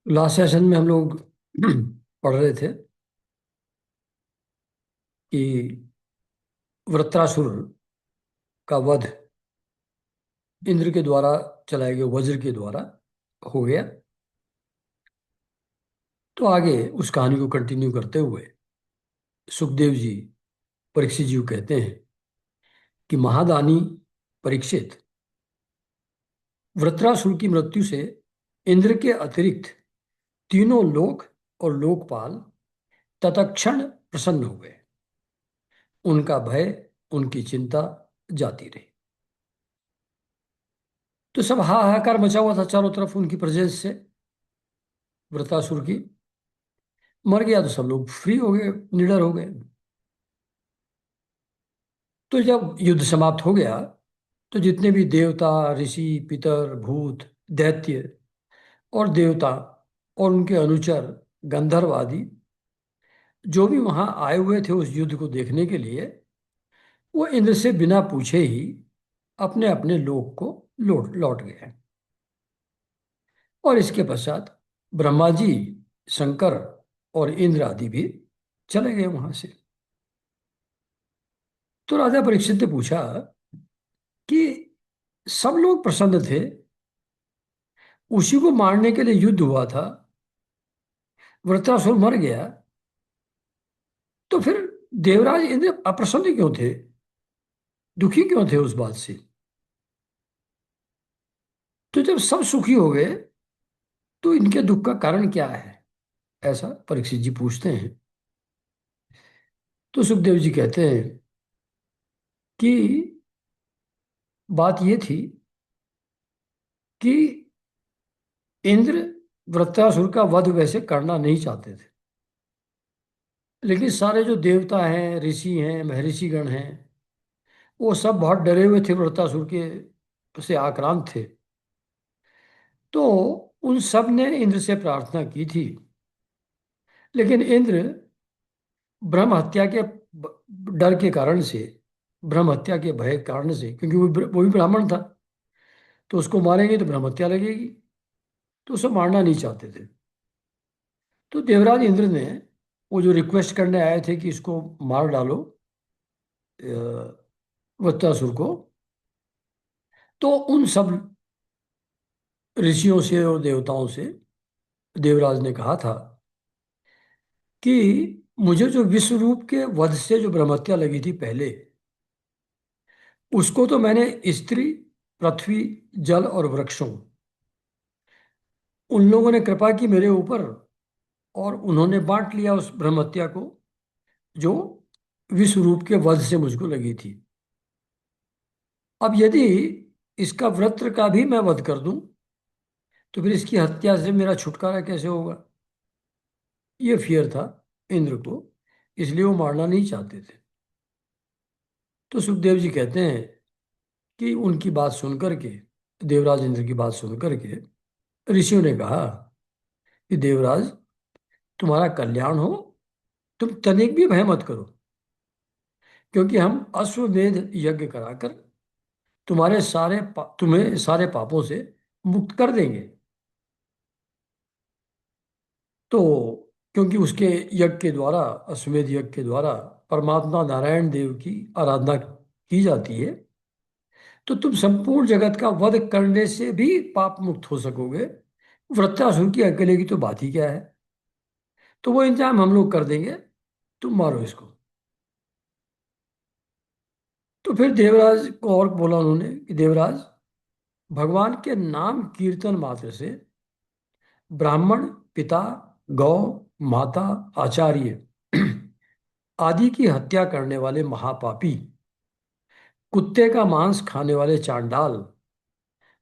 Last session में हम लोग पढ़ रहे थे कि वृत्रासुर का वध इंद्र के द्वारा चलाए गए वज्र के द्वारा हो गया। तो आगे उस कहानी को कंटिन्यू करते हुए सुखदेव जी परीक्षित जी को कहते हैं कि महादानी परीक्षित, वृत्रासुर की मृत्यु से इंद्र के अतिरिक्त तीनों लोक और लोकपाल तत्क्षण प्रसन्न हो गए। उनका भय, उनकी चिंता जाती रही। तो सब हाहाकार मचा हुआ था चारों तरफ उनकी प्रेजेंस से। वृत्रासुर की मर गया तो सब लोग फ्री हो गए, निडर हो गए। तो जब युद्ध समाप्त हो गया तो जितने भी देवता, ऋषि, पितर, भूत, दैत्य और देवता और उनके अनुचर, गंधर्व आदि जो भी वहां आए हुए थे उस युद्ध को देखने के लिए, वो इंद्र से बिना पूछे ही अपने अपने लोक को लौट लौट गए। और इसके पश्चात ब्रह्मा जी, शंकर और इंद्र आदि भी चले गए वहां से। तो राजा परीक्षित ने पूछा कि सब लोग प्रसन्न थे, उसी को मारने के लिए युद्ध हुआ था, वृत्रासुर मर गया, तो फिर देवराज इंद्र अप्रसन्न क्यों थे, दुखी क्यों थे उस बात से? तो जब सब सुखी हो गए तो इनके दुख का कारण क्या है, ऐसा परीक्षित जी पूछते हैं। तो सुखदेव जी कहते हैं कि बात ये थी कि इंद्र वृत्रासुर का वध वैसे करना नहीं चाहते थे, लेकिन सारे जो देवता हैं, ऋषि हैं, महर्षिगण हैं, वो सब बहुत डरे हुए थे, वृत्रासुर के से आक्रांत थे। तो उन सब ने इंद्र से प्रार्थना की थी, लेकिन इंद्र ब्रह्म हत्या के डर के कारण से, ब्रह्म हत्या के भय के कारण से, क्योंकि वो भी ब्राह्मण था, तो उसको मारेंगे तो ब्रह्म हत्या लगेगी, तो उसे मारना नहीं चाहते थे। तो देवराज इंद्र ने वो जो रिक्वेस्ट करने आए थे कि इसको मार डालो, वृत्रासुर को, तो उन सब ऋषियों से और देवताओं से देवराज ने कहा था कि मुझे जो विश्व रूप के वध से जो ब्रह्महत्या लगी थी पहले, उसको तो मैंने स्त्री, पृथ्वी, जल और वृक्षों, उन लोगों ने कृपा की मेरे ऊपर, और उन्होंने बांट लिया उस ब्रह्महत्या को जो विश्व रूप के वध से मुझको लगी थी। अब यदि इसका वृत्र का भी मैं वध कर दूं तो फिर इसकी हत्या से मेरा छुटकारा कैसे होगा? ये फियर था इंद्र को, इसलिए वो मारना नहीं चाहते थे। तो सुखदेव जी कहते हैं कि उनकी बात सुन करके, देवराज इंद्र की बात सुन करके ऋषियों ने कहा कि देवराज, तुम्हारा कल्याण हो, तुम तनिक भी भय मत करो, क्योंकि हम अश्वमेध यज्ञ कराकर तुम्हें सारे पापों से मुक्त कर देंगे। तो क्योंकि उसके यज्ञ के द्वारा, अश्वमेध यज्ञ के द्वारा परमात्मा नारायण देव की आराधना की जाती है, तो तुम संपूर्ण जगत का वध करने से भी पाप मुक्त हो सकोगे। वृत्रासुर की अकेले की तो बात ही क्या है, तो वो इंतजाम हम लोग कर देंगे, तुम मारो इसको। तो फिर देवराज को और बोला उन्होंने कि देवराज, भगवान के नाम कीर्तन मात्र से ब्राह्मण, पिता, गौ, माता, आचार्य आदि की हत्या करने वाले महापापी, कुत्ते का मांस खाने वाले चांडाल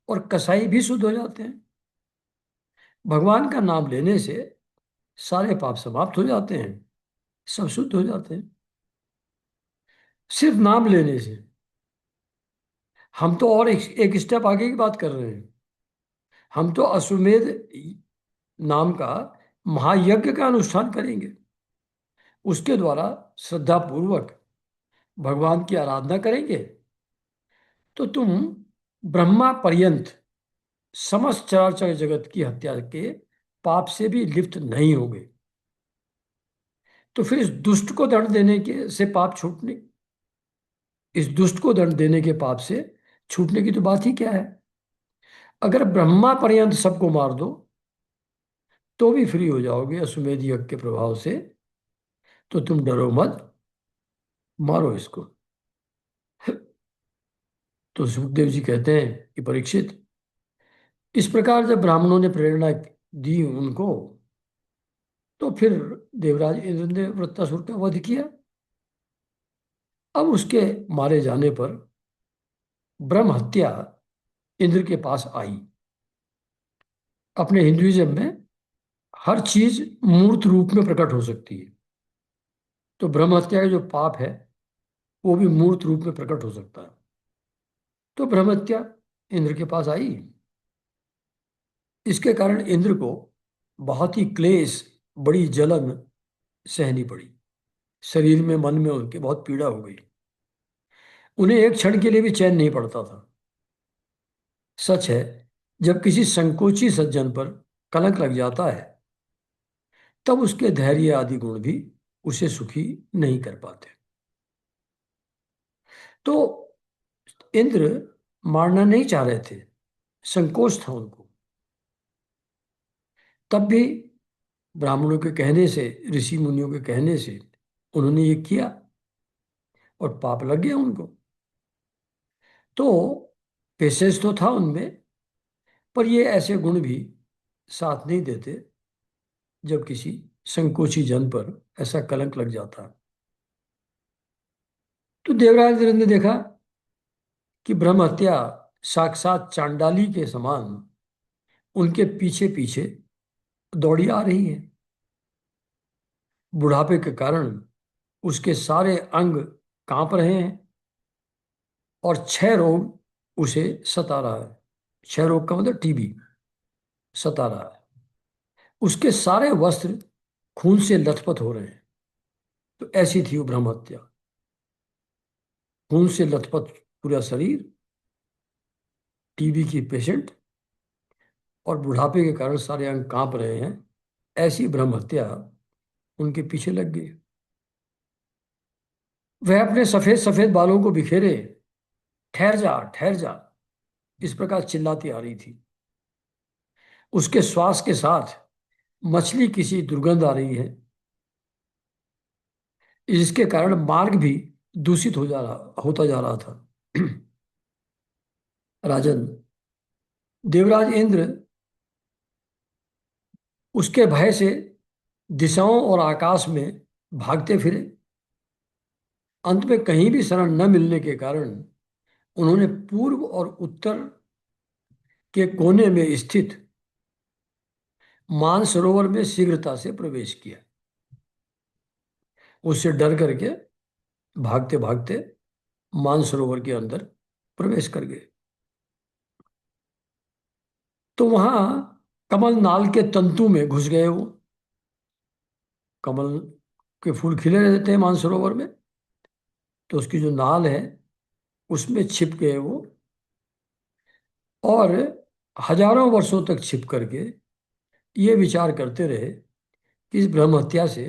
और कसाई भी शुद्ध हो जाते हैं। भगवान का नाम लेने से सारे पाप समाप्त हो जाते हैं, सब शुद्ध हो जाते हैं, सिर्फ नाम लेने से। हम तो और एक स्टेप आगे की बात कर रहे हैं। हम तो अश्वमेध नाम का महायज्ञ का अनुष्ठान करेंगे, उसके द्वारा श्रद्धा पूर्वक भगवान की आराधना करेंगे, तो तुम ब्रह्मा पर्यंत समस्त चराचर जगत की हत्या के पाप से भी लिप्त नहीं होंगे। तो फिर इस दुष्ट को दंड देने के से पाप छूटने इस दुष्ट को दंड देने के पाप से छूटने की तो बात ही क्या है। अगर ब्रह्मा पर्यंत सबको मार दो तो भी फ्री हो जाओगे अश्वमेध यज्ञ के प्रभाव से। तो तुम डरो मत, मारो इसको। तो सुखदेव जी कहते हैं कि परीक्षित, इस प्रकार जब ब्राह्मणों ने प्रेरणा दी उनको, तो फिर देवराज इंद्र ने वृत्तासुर का वध किया। अब उसके मारे जाने पर ब्रह्म हत्या इंद्र के पास आई। अपने हिंदुइज्म में हर चीज मूर्त रूप में प्रकट हो सकती है। तो ब्रह्म हत्या का जो पाप है वो भी मूर्त रूप में प्रकट हो सकता है। तो ब्रह्म हत्या इंद्र के पास आई। इसके कारण इंद्र को बहुत ही क्लेश, बड़ी जलन सहनी पड़ी। शरीर में, मन में उनके बहुत पीड़ा हो गई। उन्हें एक क्षण के लिए भी चैन नहीं पड़ता था। सच है, जब किसी संकोची सज्जन पर कलंक लग जाता है तब उसके धैर्य आदि गुण भी उसे सुखी नहीं कर पाते। तो इंद्र मारना नहीं चाह रहे थे, संकोच था उनको। तब भी ब्राह्मणों के कहने से, ऋषि मुनियों के कहने से उन्होंने ये किया और पाप लग गया उनको। तो पेशेंस तो था उनमें, पर ये ऐसे गुण भी साथ नहीं देते जब किसी संकोची जन पर ऐसा कलंक लग जाता है। तो देवराज इंद्र ने देखा कि ब्रह्म हत्या साक्षात चांडाली के समान उनके पीछे पीछे दौड़ी आ रही है। बुढ़ापे के कारण उसके सारे अंग कांप रहे हैं और क्षय रोग उसे सता रहा है। क्षय रोग का मतलब टीबी सता रहा है। उसके सारे वस्त्र खून से लथपथ हो रहे हैं। तो ऐसी थी वो ब्रह्म हत्या। खून से लथपथ पूरा शरीर, टीबी की पेशेंट, और बुढ़ापे के कारण सारे अंग कांप रहे हैं। ऐसी ब्रह्म हत्या उनके पीछे लग गई। वह अपने सफेद सफेद बालों को बिखेरे ठहर जा, ठहर जा, इस प्रकार चिल्लाती आ रही थी। उसके श्वास के साथ मछली किसी दुर्गंध आ रही है, जिसके कारण मार्ग भी दूषित हो जा रहा होता जा रहा था। राजन, देवराज इंद्र उसके भय से दिशाओं और आकाश में भागते फिरे। अंत में कहीं भी शरण न मिलने के कारण उन्होंने पूर्व और उत्तर के कोने में स्थित मानसरोवर में शीघ्रता से प्रवेश किया। उससे डर करके भागते भागते मानसरोवर के अंदर प्रवेश कर गए। तो वहां कमल नाल के तंतु में घुस गए वो। कमल के फूल खिले रहते हैं मानसरोवर में, तो उसकी जो नाल है उसमें छिप गए वो। और हजारों वर्षों तक छिप करके ये विचार करते रहे कि इस ब्रह्म हत्या से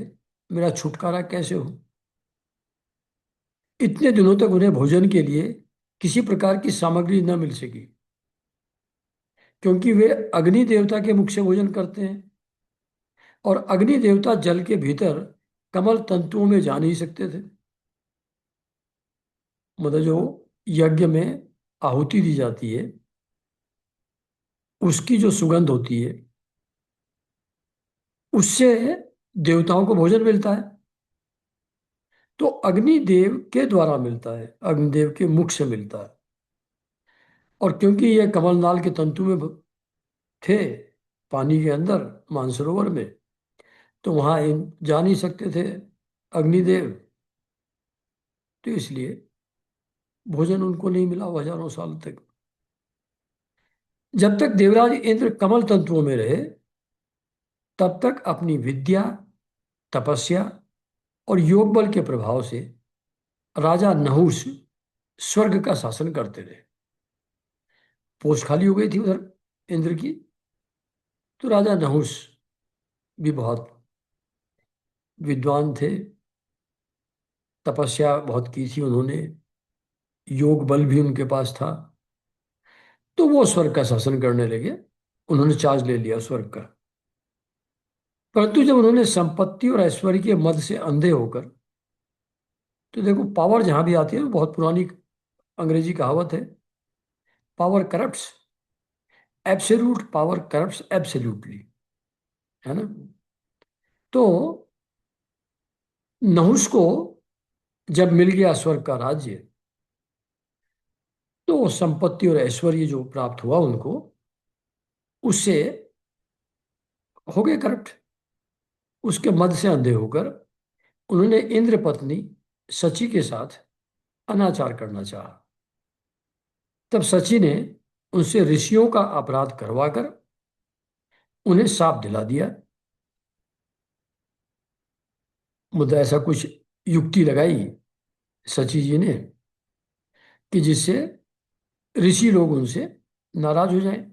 मेरा छुटकारा कैसे हो। इतने दिनों तक उन्हें भोजन के लिए किसी प्रकार की सामग्री न मिल सकी, क्योंकि वे अग्नि देवता के मुख से भोजन करते हैं और अग्नि देवता जल के भीतर कमल तंतुओं में जा नहीं सकते थे। मतलब जो यज्ञ में आहुति दी जाती है उसकी जो सुगंध होती है उससे देवताओं को भोजन मिलता है। तो अग्निदेव के द्वारा मिलता है, अग्निदेव के मुख से मिलता है। और क्योंकि ये कमलनाल के तंतु में थे, पानी के अंदर मानसरोवर में, तो वहां इन जा नहीं सकते थे अग्निदेव। तो इसलिए भोजन उनको नहीं मिला वो हजारों साल तक। जब तक देवराज इंद्र कमल तंतुओं में रहे तब तक अपनी विद्या, तपस्या और योग बल के प्रभाव से राजा नहुष स्वर्ग का शासन करते रहे। पोस्ट खाली हो गई थी उधर इंद्र की, तो राजा नहुष भी बहुत विद्वान थे। तपस्या बहुत की थी उन्होंने, योग बल भी उनके पास था। तो वो स्वर्ग का शासन करने लगे, उन्होंने चार्ज ले लिया स्वर्ग का। परंतु जब उन्होंने संपत्ति और ऐश्वर्य के मद से अंधे होकर, तो देखो पावर जहां भी आती है, बहुत पुरानी अंग्रेजी कहावत है, power corrupts, absolute power corrupts absolutely, है ना। तो नहुष को जब मिल गया स्वर्ग का राज्य, तो संपत्ति और ऐश्वर्य जो प्राप्त हुआ उनको, उससे हो गए करप्ट। उसके मद से अंधे होकर उन्होंने इंद्र पत्नी शची के साथ अनाचार करना चाहा। तब शची ने उनसे ऋषियों का अपराध करवाकर उन्हें शाप दिला दिया। मुद्दा ऐसा कुछ युक्ति लगाई शची जी ने कि जिससे ऋषि लोग उनसे नाराज हो जाएं।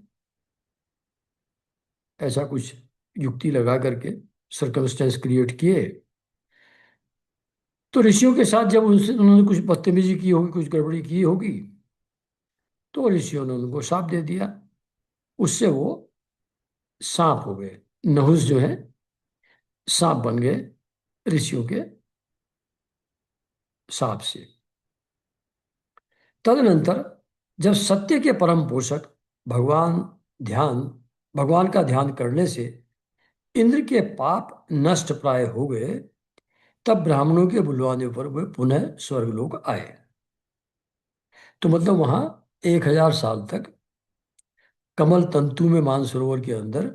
ऐसा कुछ युक्ति लगा करके सर्कमस्टेंस क्रिएट किए। तो ऋषियों के साथ जब उनसे उन्होंने कुछ बदतमीजी की होगी, कुछ गड़बड़ी की होगी, तो ऋषियों ने उनको शाप दे दिया। उससे वो सांप हो गए। नहुस जो है सांप बन गए ऋषियों के शाप से। तदनंतर जब सत्य के परम पोषक भगवान ध्यान भगवान का ध्यान करने से इंद्र के पाप नष्ट प्राय हो गए, तब ब्राह्मणों के बुलवाने पर वे पुनः स्वर्गलोक आए। तो मतलब वहां 1000 साल तक कमल तंतु में मानसरोवर के अंदर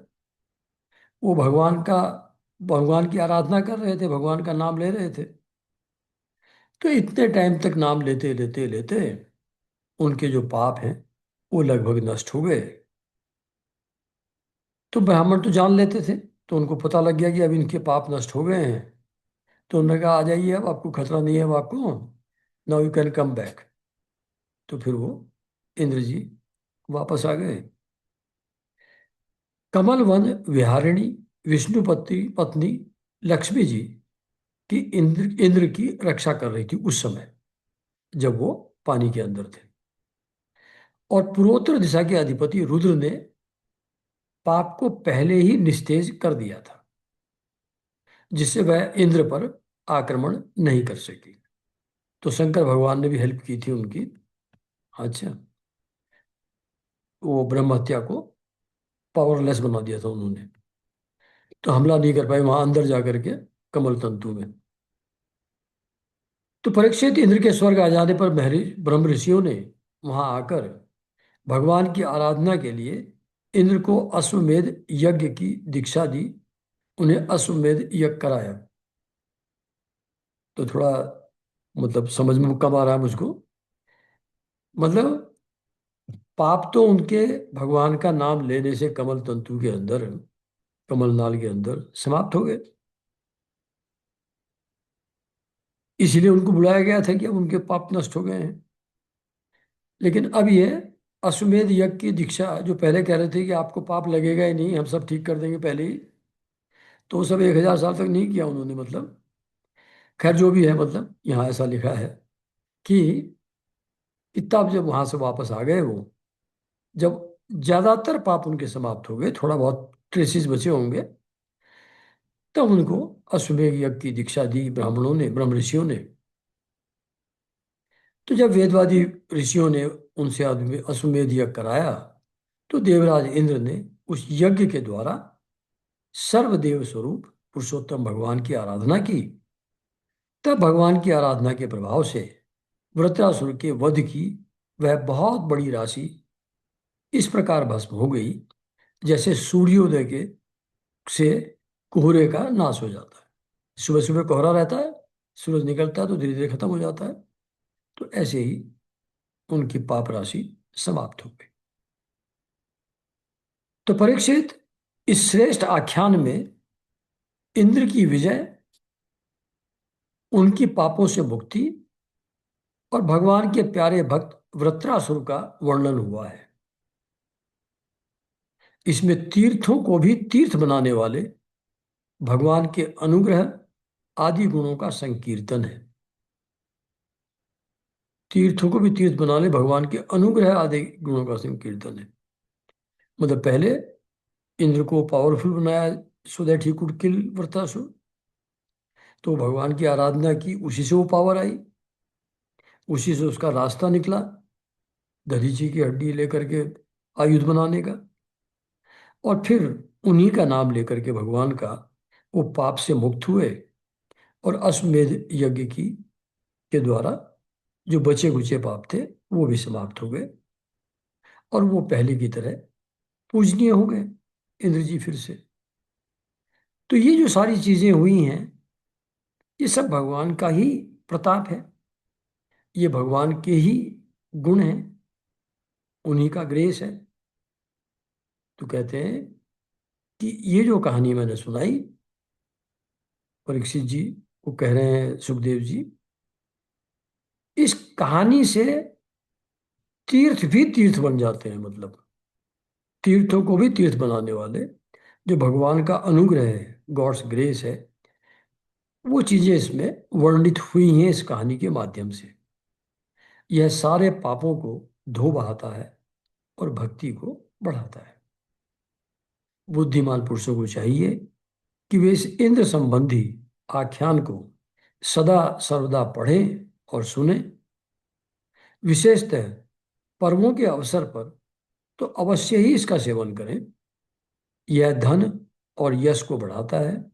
वो भगवान की आराधना कर रहे थे, भगवान का नाम ले रहे थे। तो इतने टाइम तक नाम लेते लेते लेते उनके जो पाप हैं वो लगभग नष्ट हो गए। तो ब्राह्मण तो जान लेते थे, तो उनको पता लग गया कि अब इनके पाप नष्ट हो गए हैं। तो उन्होंने कहा आ जाइए, अब आपको खतरा नहीं है, अब आपको now you can come back. तो फिर वो इंद्र जी वापस आ गए। कमल वन विहारिणी विष्णुपति पत्नी लक्ष्मी जी की इंद्र की रक्षा कर रही थी उस समय, जब वो पानी के अंदर थे। और पूर्वोत्तर दिशा के अधिपति रुद्र ने पाप को पहले ही निस्तेज कर दिया था, जिससे वह इंद्र पर आक्रमण नहीं कर सकी। तो शंकर भगवान ने भी हेल्प की थी उनकी। अच्छा, वो ब्रह्म हत्या को पावरलेस बना दिया था उन्होंने, तो हमला नहीं कर पाए वहां अंदर जा करके कमल तंतु में। तो परीक्षित, इंद्र के स्वर्ग आ जाने पर ब्रह्म ऋषियों ने वहां आकर भगवान की आराधना के लिए इंद्र को अश्वमेध यज्ञ की दीक्षा दी, उन्हें अश्वमेध यज्ञ कराया। तो थोड़ा मतलब समझ में कम आ रहा है मुझको। मतलब पाप तो उनके भगवान का नाम लेने से कमल तंतु के अंदर, कमल नाल के अंदर समाप्त हो गए। इसलिए उनको बुलाया गया था कि अब उनके पाप नष्ट हो गए हैं। लेकिन अब ये अश्वमेध यज्ञ की दीक्षा, जो पहले कह रहे थे कि आपको पाप लगेगा ही नहीं, हम सब ठीक कर देंगे पहले ही, तो वो सब 1000 साल तक नहीं किया उन्होंने। मतलब खैर जो भी है, मतलब यहाँ ऐसा लिखा है कि तब जब वहां से वापस आ गए वो, जब ज्यादातर पाप उनके समाप्त हो गए, थोड़ा बहुत ट्रेसिस बचे होंगे, तब उनको अश्वमेध यज्ञ की दीक्षा दी ब्राह्मणों ने, ब्रह्म ऋषियों ने। तो जब वेदवादी ऋषियों ने उनसे अश्वमेध यज्ञ कराया, तो देवराज इंद्र ने उस यज्ञ के द्वारा सर्वदेव स्वरूप पुरुषोत्तम भगवान की आराधना की। तब भगवान की आराधना के प्रभाव से वृत्रासुर के वध की वह बहुत बड़ी राशि इस प्रकार भस्म हो गई, जैसे सूर्योदय के से कोहरे का नाश हो जाता है। सुबह सुबह कोहरा रहता है, सूरज निकलता है तो धीरे धीरे खत्म हो जाता है। तो ऐसे ही उनकी पाप राशि समाप्त हो गई। तो परीक्षित, इस श्रेष्ठ आख्यान में इंद्र की विजय, उनकी पापों से मुक्ति और भगवान के प्यारे भक्त वृत्रासुर का वर्णन हुआ है। इसमें तीर्थों को भी तीर्थ बनाने वाले भगवान के अनुग्रह आदि गुणों का संकीर्तन है। तीर्थों को भी तीर्थ बना ले, भगवान के अनुग्रह आदि गुणों का संकीर्तन है। मतलब पहले इंद्र को पावरफुल बनाया, सो दैट ही कुड किल वृत्रासुर। तो भगवान की आराधना की, उसी से वो पावर आई, उसी से उसका रास्ता निकला दधीची की हड्डी लेकर के आयुध बनाने का। और फिर उन्हीं का नाम लेकर के भगवान का वो पाप से मुक्त हुए, और अश्वमेध यज्ञ की के द्वारा जो बचे खुचे पाप थे वो भी समाप्त हो गए, और वो पहले की तरह पूजनीय हो गए इंद्र जी फिर से। तो ये जो सारी चीजें हुई हैं, ये सब भगवान का ही प्रताप है, ये भगवान के ही गुण हैं, उन्हीं का ग्रेस है। तो कहते हैं कि ये जो कहानी मैंने सुनाई, परीक्षित जी को कह रहे हैं सुखदेव जी, इस कहानी से तीर्थ भी तीर्थ बन जाते हैं। मतलब तीर्थों को भी तीर्थ बनाने वाले जो भगवान का अनुग्रह है, गॉड्स ग्रेस है, वो चीजें इसमें वर्णित हुई हैं इस कहानी के माध्यम से। यह सारे पापों को धो बहाता है और भक्ति को बढ़ाता है। बुद्धिमान पुरुषों को चाहिए कि वे इस इंद्र संबंधी आख्यान को सदा सर्वदा पढ़ें और सुने। विशेषतः पर्वों के अवसर पर तो अवश्य ही इसका सेवन करें। यह धन और यश को बढ़ाता है,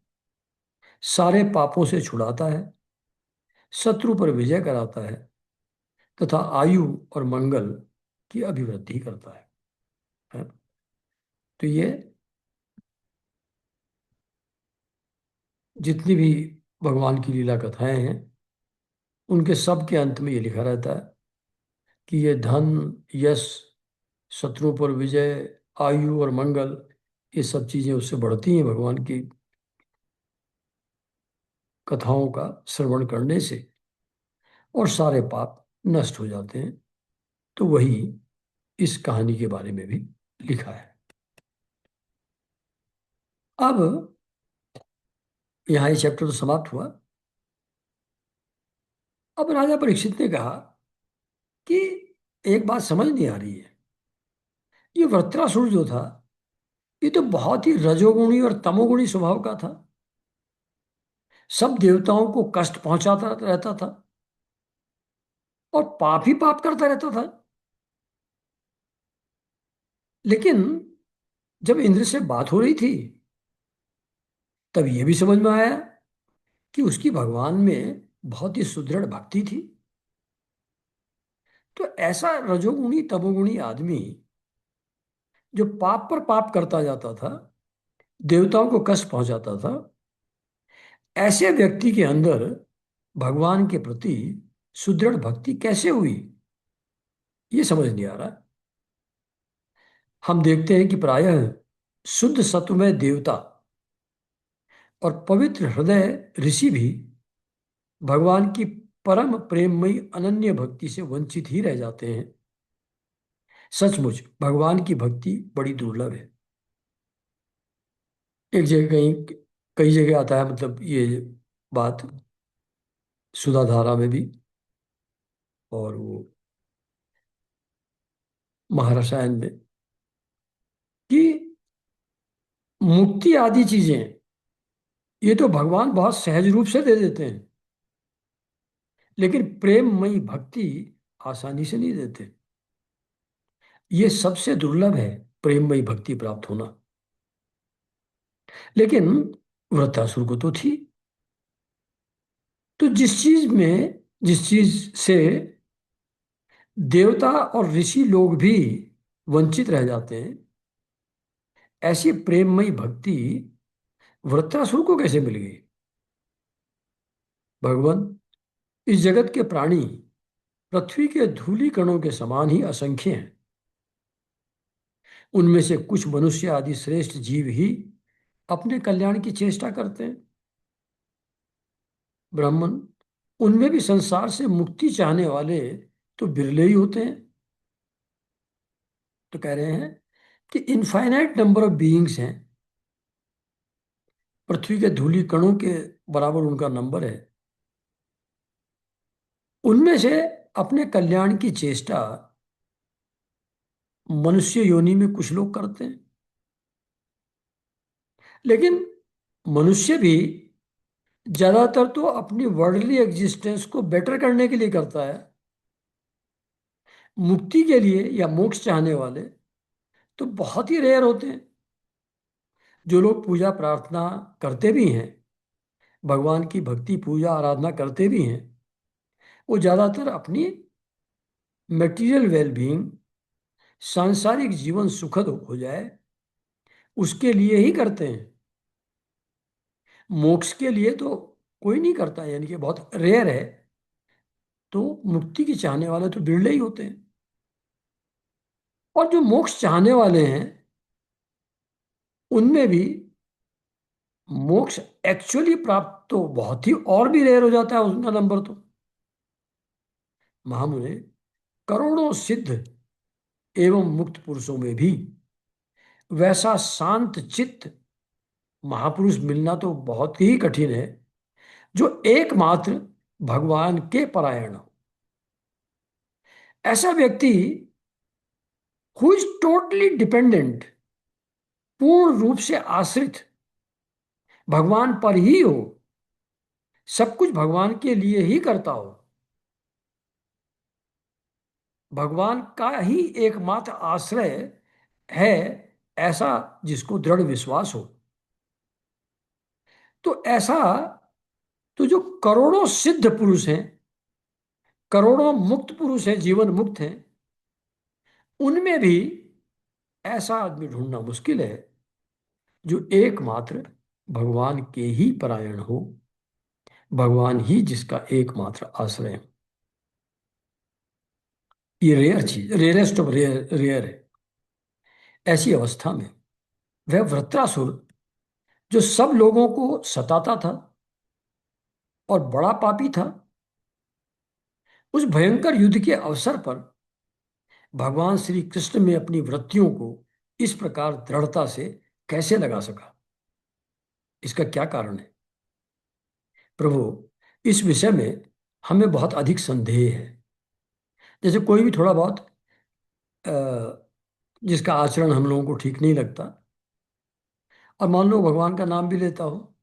सारे पापों से छुड़ाता है, शत्रु पर विजय कराता है, तथा आयु और मंगल की अभिवृद्धि करता है। तो ये जितनी भी भगवान की लीला कथाएं हैं, उनके सब के अंत में ये लिखा रहता है कि ये धन, यश, शत्रु पर विजय, आयु और मंगल, ये सब चीजें उससे बढ़ती हैं भगवान की कथाओं का श्रवण करने से, और सारे पाप नष्ट हो जाते हैं। तो वही इस कहानी के बारे में भी लिखा है। अब यहाँ ये चैप्टर तो समाप्त हुआ। अब राजा परीक्षित ने कहा कि एक बात समझ नहीं आ रही है, ये वृत्रासुर जो था, ये तो बहुत ही रजोगुणी और तमोगुणी स्वभाव का था। सब देवताओं को कष्ट पहुंचाता रहता था और पाप ही पाप करता रहता था। लेकिन जब इंद्र से बात हो रही थी, तब ये भी समझ में आया कि उसकी भगवान में बहुत ही सुदृढ़ भक्ति थी। तो ऐसा रजोगुणी तमोगुणी आदमी जो पाप पर पाप करता जाता था, देवताओं को कष्ट पहुंचाता था, ऐसे व्यक्ति के अंदर भगवान के प्रति सुदृढ़ भक्ति कैसे हुई, ये समझ नहीं आ रहा। हम देखते हैं कि प्रायः शुद्ध सत्वमय देवता और पवित्र हृदय ऋषि भी भगवान की परम प्रेममयी अनन्य भक्ति से वंचित ही रह जाते हैं। सचमुच भगवान की भक्ति बड़ी दुर्लभ है। एक जगह कहीं, कई जगह आता है, मतलब ये बात सुधाधारा में भी, और वो महारसायन में, कि मुक्ति आदि चीजें ये तो भगवान बहुत सहज रूप से दे देते हैं, लेकिन प्रेममयी भक्ति आसानी से नहीं देते। ये सबसे दुर्लभ है, प्रेममयी भक्ति प्राप्त होना। लेकिन वृत्रासुर को तो थी। तो जिस चीज से देवता और ऋषि लोग भी वंचित रह जाते हैं, ऐसी प्रेममयी भक्ति वृत्रासुर को कैसे मिल गई? भगवान, इस जगत के प्राणी पृथ्वी के धूली कणों के समान ही असंख्य हैं। उनमें से कुछ मनुष्य आदि श्रेष्ठ जीव ही अपने कल्याण की चेष्टा करते हैं। ब्राह्मण, उनमें भी संसार से मुक्ति चाहने वाले तो बिरले ही होते हैं। तो कह रहे हैं कि इनफाइनाइट नंबर ऑफ बीइंग्स हैं पृथ्वी के धूलि कणों के बराबर उनका नंबर है। उनमें से अपने कल्याण की चेष्टा मनुष्य योनि में कुछ लोग करते हैं, लेकिन मनुष्य भी ज्यादातर तो अपनी वर्ल्डली एग्जिस्टेंस को बेटर करने के लिए करता है। मुक्ति के लिए या मोक्ष चाहने वाले तो बहुत ही रेयर होते हैं। जो लोग पूजा प्रार्थना करते भी हैं, भगवान की भक्ति पूजा आराधना करते भी हैं, वो ज्यादातर अपनी मटेरियल वेलबींग, सांसारिक जीवन सुखद हो जाए, उसके लिए ही करते हैं। मोक्ष के लिए तो कोई नहीं करता, यानी कि बहुत रेयर है। तो मुक्ति के चाहने वाले तो बिरले ही होते हैं। और जो मोक्ष चाहने वाले हैं, उनमें भी मोक्ष एक्चुअली प्राप्त तो बहुत ही और भी रेयर हो जाता है उसका नंबर तो। महामुने, करोड़ों सिद्ध एवं मुक्त पुरुषों में भी वैसा शांत चित्त महापुरुष मिलना तो बहुत ही कठिन है, जो एकमात्र भगवान के परायण हो। ऐसा व्यक्ति हु इज टोटली डिपेंडेंट, पूर्ण रूप से आश्रित भगवान पर ही हो, सब कुछ भगवान के लिए ही करता हो, भगवान का ही एकमात्र आश्रय है, ऐसा जिसको दृढ़ विश्वास हो। तो ऐसा, तो जो करोड़ों सिद्ध पुरुष हैं, करोड़ों मुक्त पुरुष हैं, जीवन मुक्त हैं, उनमें भी ऐसा आदमी ढूंढना मुश्किल है जो एकमात्र भगवान के ही परायण हो, भगवान ही जिसका एकमात्र आश्रय हो। ये रेयर चीज, रेयरेस्ट ऑफ रेयर रेयर है। ऐसी अवस्था में वह वृत्रासुर, जो सब लोगों को सताता था और बड़ा पापी था, उस भयंकर युद्ध के अवसर पर भगवान श्री कृष्ण में अपनी वृत्तियों को इस प्रकार दृढ़ता से कैसे लगा सका? इसका क्या कारण है? प्रभु, इस विषय में हमें बहुत अधिक संदेह है। जैसे कोई भी थोड़ा बहुत जिसका आचरण हम लोगों को ठीक नहीं लगता, और मान लो भगवान का नाम भी लेता हो,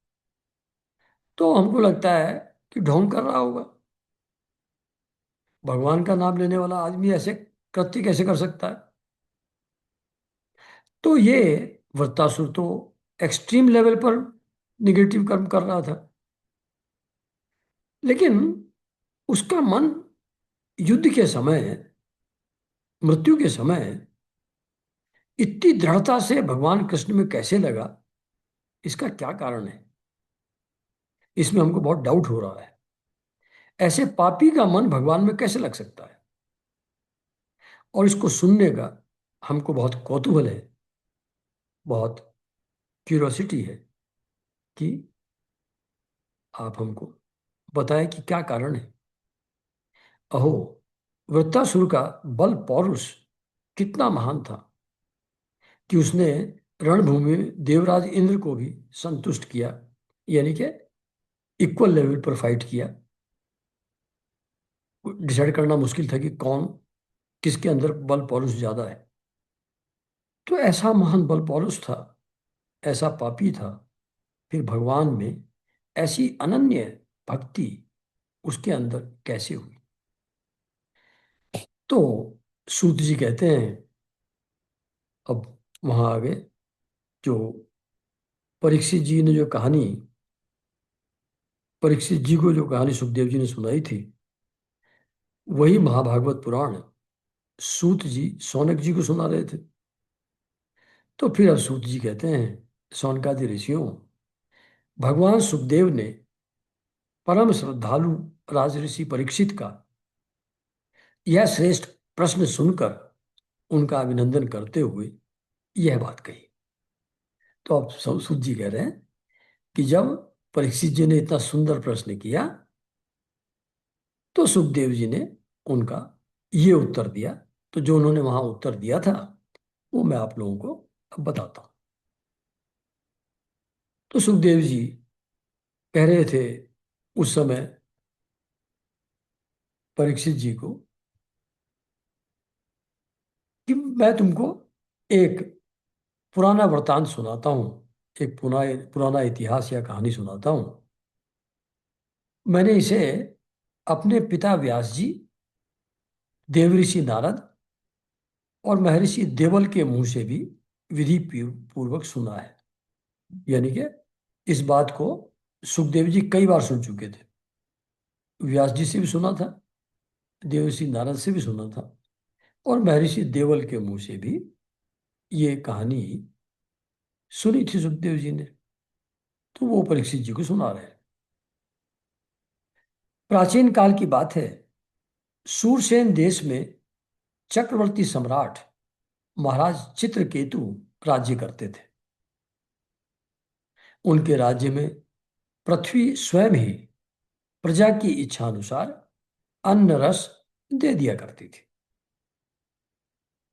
तो हमको लगता है कि ढोंग कर रहा होगा। भगवान का नाम लेने वाला आदमी ऐसे कृत्य कैसे कर सकता है? तो ये वृत्तासुर तो एक्सट्रीम लेवल पर निगेटिव कर्म कर रहा था, लेकिन उसका मन युद्ध के समय, मृत्यु के समय इतनी दृढ़ता से भगवान कृष्ण में कैसे लगा? इसका क्या कारण है? इसमें हमको बहुत डाउट हो रहा है। ऐसे पापी का मन भगवान में कैसे लग सकता है? और इसको सुनने का हमको बहुत कौतूहल है, बहुत क्यूरोसिटी है कि आप हमको बताएं कि क्या कारण है। अहो, वृत्तासुर का बल पौरुष कितना महान था कि उसने रणभूमि में देवराज इंद्र को भी संतुष्ट किया, यानी कि इक्वल लेवल पर फाइट किया। डिसाइड करना मुश्किल था कि कौन, किसके अंदर बल पौरुष ज्यादा है। तो ऐसा महान बल पौरुष था, ऐसा पापी था, फिर भगवान में ऐसी अनन्य भक्ति उसके अंदर कैसे हुई? तो सूत जी कहते हैं, अब वहां आगे जो परीक्षित जी ने जो कहानी, परीक्षित जी को जो कहानी सुखदेव जी ने सुनाई थी, वही महाभागवत पुराण सूत जी शौनक जी को सुना रहे थे। तो फिर अब सूत जी कहते हैं, शौनकादि ऋषियों, भगवान सुखदेव ने परम श्रद्धालु राजऋषि परीक्षित का यह श्रेष्ठ प्रश्न सुनकर उनका अभिनंदन करते हुए यह बात कही। तो अब सूत जी कह रहे हैं कि जब परीक्षित जी ने इतना सुंदर प्रश्न किया, तो सुखदेव जी ने उनका ये उत्तर दिया। तो जो उन्होंने वहां उत्तर दिया था, वो मैं आप लोगों को अब बताता हूं। तो सुखदेव जी कह रहे थे उस समय परीक्षित जी को कि मैं तुमको एक पुराना वृतांत सुनाता हूँ, एक पुराना पुराना इतिहास या कहानी सुनाता हूँ। मैंने इसे अपने पिता व्यास जी, देवऋषि नारद और महर्षि देवल के मुंह से भी विधि पूर्वक सुना है। यानी कि इस बात को सुखदेव जी कई बार सुन चुके थे। व्यास जी से भी सुना था, देवऋषि नारद से भी सुना था, और महर्षि देवल के मुंह से भी ये कहानी सुनी थी सुखदेव जी ने। तो वो परीक्षित जी को सुना रहे हैं। प्राचीन काल की बात है। सूरसेन देश में चक्रवर्ती सम्राट महाराज चित्रकेतु राज्य करते थे। उनके राज्य में पृथ्वी स्वयं ही प्रजा की इच्छा अनुसार अन्न रस दे दिया करती थी।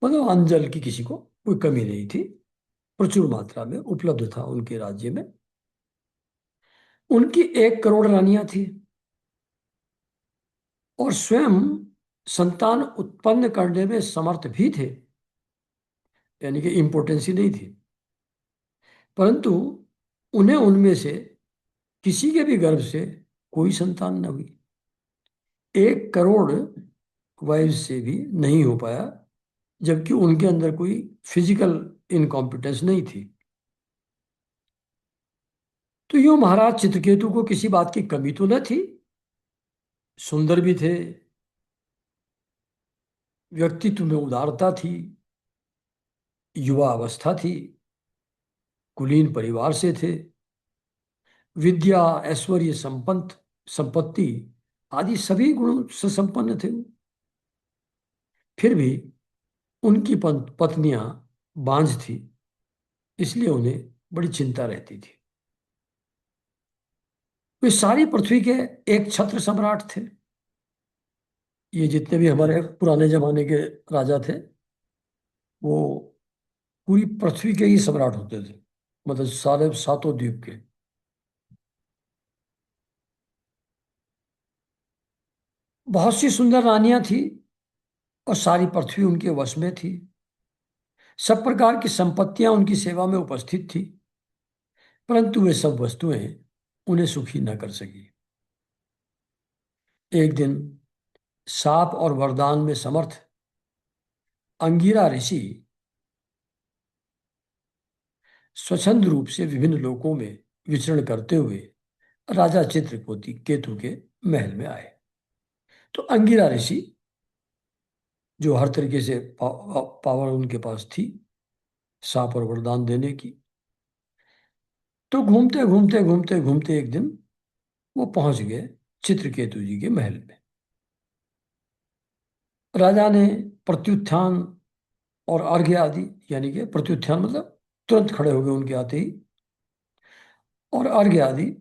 मतलब अन्न जल की किसी को कोई कमी नहीं थी, प्रचुर मात्रा में उपलब्ध था उनके राज्य में। उनकी 1 करोड़ रानियां थी और स्वयं संतान उत्पन्न करने में समर्थ भी थे, यानी कि इम्पोर्टेंसी नहीं थी। परंतु उन्हें उनमें से किसी के भी गर्भ से कोई संतान न हुई। 1 करोड़ वाइफ से भी नहीं हो पाया, जबकि उनके अंदर कोई फिजिकल इनकॉम्पिटेंस नहीं थी। तो यूं महाराज चित्रकेतु को किसी बात की कमी तो न थी, सुंदर भी थे, व्यक्तित्व में उदारता थी, युवा अवस्था थी, कुलीन परिवार से थे, विद्या ऐश्वर्य संपत्ति आदि सभी गुणों से संपन्न थे वो। फिर भी उनकी पत्नियां बांझ थी, इसलिए उन्हें बड़ी चिंता रहती थी। वे सारी पृथ्वी के एक छत्र सम्राट थे। ये जितने भी हमारे पुराने जमाने के राजा थे, वो पूरी पृथ्वी के ही सम्राट होते थे, मतलब सारे सातों द्वीप के। बहुत सी सुंदर रानियां थी और सारी पृथ्वी उनके वश में थी। सब प्रकार की संपत्तियां उनकी सेवा में उपस्थित थी, परंतु वे सब वस्तुएं उन्हें सुखी न कर सकी। एक दिन साप और वरदान में समर्थ अंगिरा ऋषि स्वच्छंद रूप से विभिन्न लोकों में विचरण करते हुए राजा चित्रकोटि केतु के महल में आए। तो अंगिरा ऋषि, जो हर तरीके से पावर उनके पास थी सांप और वरदान देने की, तो घूमते घूमते घूमते घूमते एक दिन वो पहुंच गए चित्रकेतु जी के महल में। राजा ने प्रत्युत्थान और अर्घ्य आदि, यानी कि प्रत्युत्थान मतलब तुरंत खड़े हो गए उनके आते ही, और अर्घ्य आदि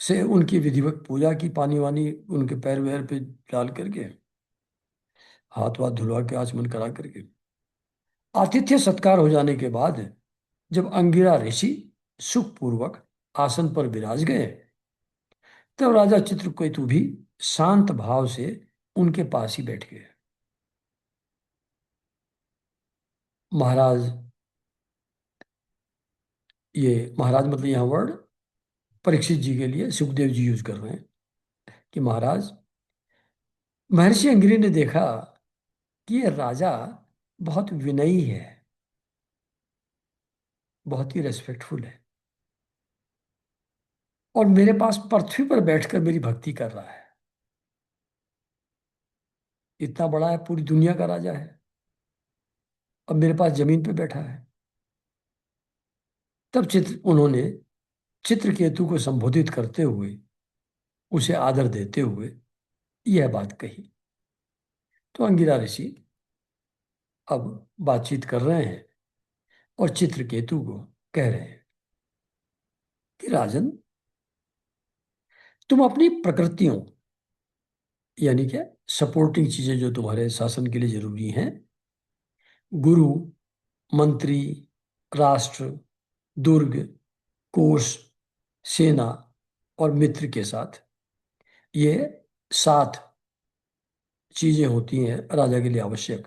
से उनकी विधिवत पूजा की, पानी वानी उनके पैर वैर पे डाल करके, हाथ वाथ धुलवा के, आचमन करा करके, आतिथ्य सत्कार हो जाने के बाद जब अंगिरा ऋषि सुखपूर्वक आसन पर विराज गए, तब राजा चित्रकेतु भी शांत भाव से उनके पास ही बैठ गए। महाराज, ये महाराज मतलब यहाँ वर्ड परीक्षित जी के लिए सुखदेव जी यूज कर रहे हैं कि महाराज, महर्षि अंगिरी ने देखा कि ये राजा बहुत विनयी है, बहुत ही रेस्पेक्टफुल है, और मेरे पास पृथ्वी पर बैठकर मेरी भक्ति कर रहा है। इतना बड़ा है, पूरी दुनिया का राजा है, अब मेरे पास जमीन पे बैठा है। तब उन्होंने चित्रकेतु को संबोधित करते हुए, उसे आदर देते हुए यह बात कही। तो अंगिरा ऋषि अब बातचीत कर रहे हैं और चित्रकेतु को कह रहे हैं कि राजन, तुम अपनी प्रकृतियों, यानी क्या, सपोर्टिंग चीजें जो तुम्हारे शासन के लिए जरूरी हैं, गुरु, मंत्री, राष्ट्र, दुर्ग, कोष, सेना और मित्र के साथ। ये 7 चीजें होती हैं राजा के लिए आवश्यक।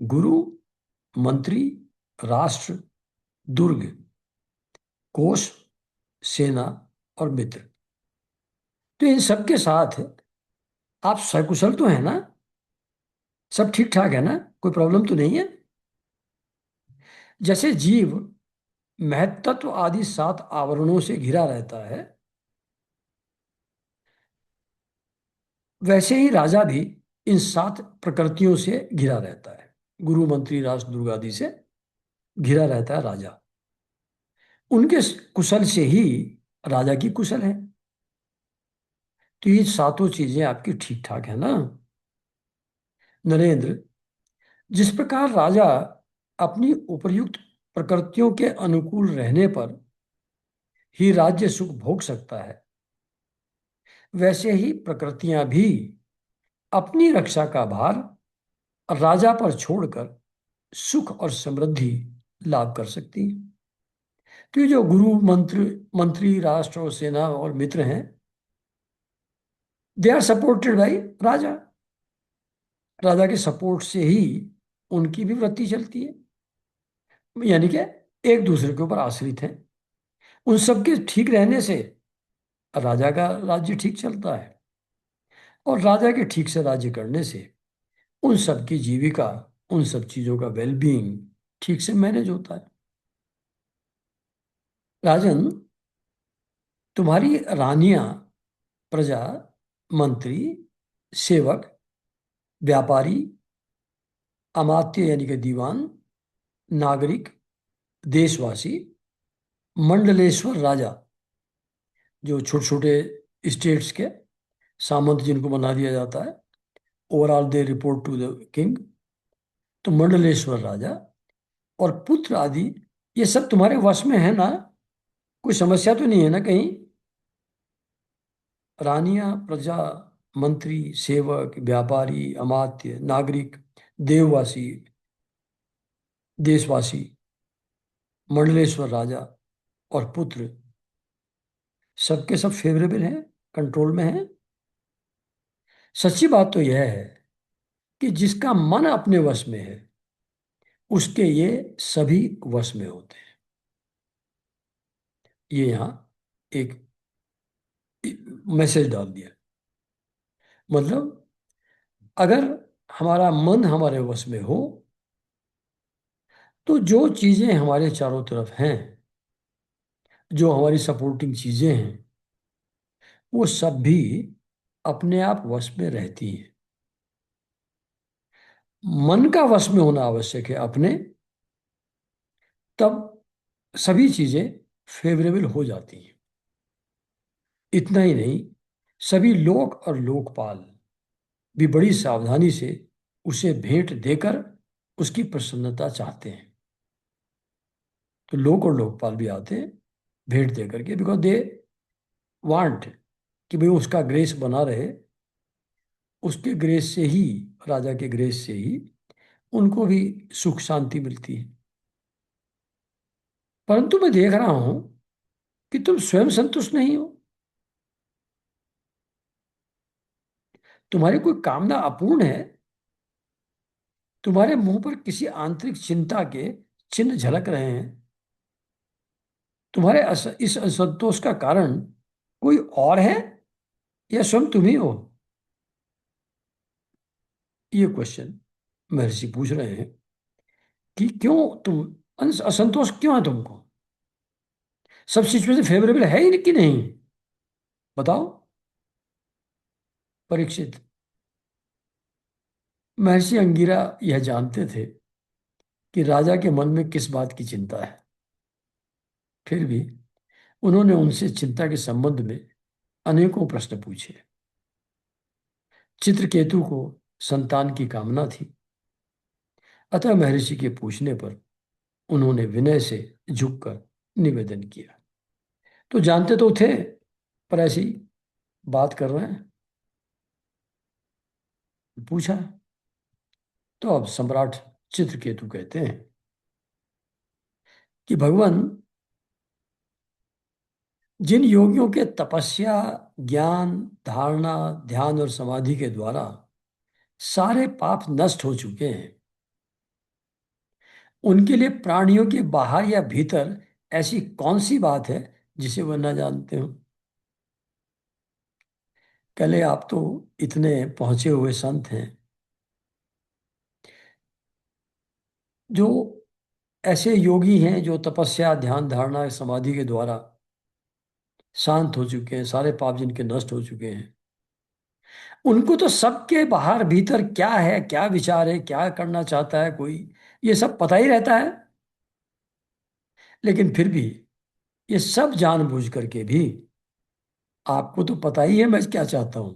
गुरु, मंत्री, राष्ट्र, दुर्ग, कोष, सेना और मित्र। तो इन सबके साथ आप सकुशल तो है ना? सब ठीक ठाक है ना? कोई प्रॉब्लम तो नहीं है? जैसे जीव महत्त्व आदि 7 आवरणों से घिरा रहता है, वैसे ही राजा भी इन 7 प्रकृतियों से घिरा रहता है। गुरु, मंत्री, राष्ट्र, दुर्ग आदि से घिरा रहता है राजा। उनके कुशल से ही राजा की कुशल है। तो ये सातों चीजें आपकी ठीक ठाक है ना नरेंद्र? जिस प्रकार राजा अपनी उपर्युक्त प्रकृतियों के अनुकूल रहने पर ही राज्य सुख भोग सकता है, वैसे ही प्रकृतियां भी अपनी रक्षा का भार राजा पर छोड़कर सुख और समृद्धि लाभ कर सकती है। तो ये जो गुरु, मंत्री, राष्ट्र और सेना और मित्र हैं, दे आर सपोर्टेड बाई राजा। राजा के सपोर्ट से ही उनकी भी वृत्ति चलती है, यानी कि एक दूसरे के ऊपर आश्रित हैं। उन सबके ठीक रहने से राजा का राज्य ठीक चलता है, और राजा के ठीक से राज्य करने से उन सब की जीविका, उन सब चीजों का वेलबींग ठीक से मैनेज होता है। राजन, तुम्हारी रानियां, प्रजा, मंत्री, सेवक, व्यापारी, अमात्य यानी कि दीवान, नागरिक, देशवासी, मंडलेश्वर राजा, जो छोटे छोटे स्टेट्स के सामंत जिनको बना दिया जाता है, overall the report to the king, तो मंडलेश्वर राजा और पुत्र आदि, ये सब तुम्हारे वश में है ना? कोई समस्या तो नहीं है ना कहीं? रानियां, प्रजा, मंत्री, सेवक, व्यापारी, अमात्य, नागरिक, देववासी, देशवासी, मंडलेश्वर राजा और पुत्र, सबके सब फेवरेबल हैं, कंट्रोल में हैं। सच्ची बात तो यह है कि जिसका मन अपने वश में है उसके ये सभी वश में होते हैं। ये यहाँ एक मैसेज डाल दिया। मतलब अगर हमारा मन हमारे वश में हो तो जो चीजें हमारे चारों तरफ हैं, जो हमारी सपोर्टिंग चीजें हैं, वो सब भी अपने आप वश में रहती हैं। मन का वश में होना आवश्यक है अपने, तब सभी चीजें फेवरेबल हो जाती हैं। इतना ही नहीं, सभी लोक और लोकपाल भी बड़ी सावधानी से उसे भेंट देकर उसकी प्रसन्नता चाहते हैं। तो लोक और लोकपाल भी आते हैं भेंट दे करके, बिकॉज दे वांट कि भाई उसका ग्रेस बना रहे। उसके ग्रेस से ही, राजा के ग्रेस से ही उनको भी सुख शांति मिलती है। परंतु मैं देख रहा हूं कि तुम स्वयं संतुष्ट नहीं हो। तुम्हारी कोई कामना अपूर्ण है। तुम्हारे मुंह पर किसी आंतरिक चिंता के चिन्ह झलक रहे हैं। तुम्हारे इस असंतोष का कारण कोई और है या स्वयं तुम ही हो? ये क्वेश्चन महर्षि पूछ रहे हैं कि क्यों तुम असंतोष क्यों है तुमको? सब सिचुएशन फेवरेबल है ही कि नहीं? बताओ परीक्षित। महर्षि अंगिरा यह जानते थे कि राजा के मन में किस बात की चिंता है। फिर भी उन्होंने उनसे चिंता के संबंध में अनेकों प्रश्न पूछे। चित्रकेतु को संतान की कामना थी, अतः महर्षि के पूछने पर उन्होंने विनय से झुककर निवेदन किया। तो जानते तो थे, पर ऐसी बात कर रहे हैं, पूछा। तो अब सम्राट चित्रकेतु कहते हैं कि भगवान, जिन योगियों के तपस्या, ज्ञान, धारणा, ध्यान और समाधि के द्वारा सारे पाप नष्ट हो चुके हैं, उनके लिए प्राणियों के बाहर या भीतर ऐसी कौन सी बात है जिसे वह न जानते हो? पहले आप तो इतने पहुंचे हुए संत हैं जो ऐसे योगी हैं जो तपस्या, ध्यान, धारणा, समाधि के द्वारा शांत हो चुके हैं, सारे पाप जिनके नष्ट हो चुके हैं, उनको तो सबके बाहर भीतर क्या है, क्या विचार है, क्या करना चाहता है कोई, ये सब पता ही रहता है। लेकिन फिर भी ये सब जानबूझ करके भी आपको तो पता ही है मैं क्या चाहता हूं,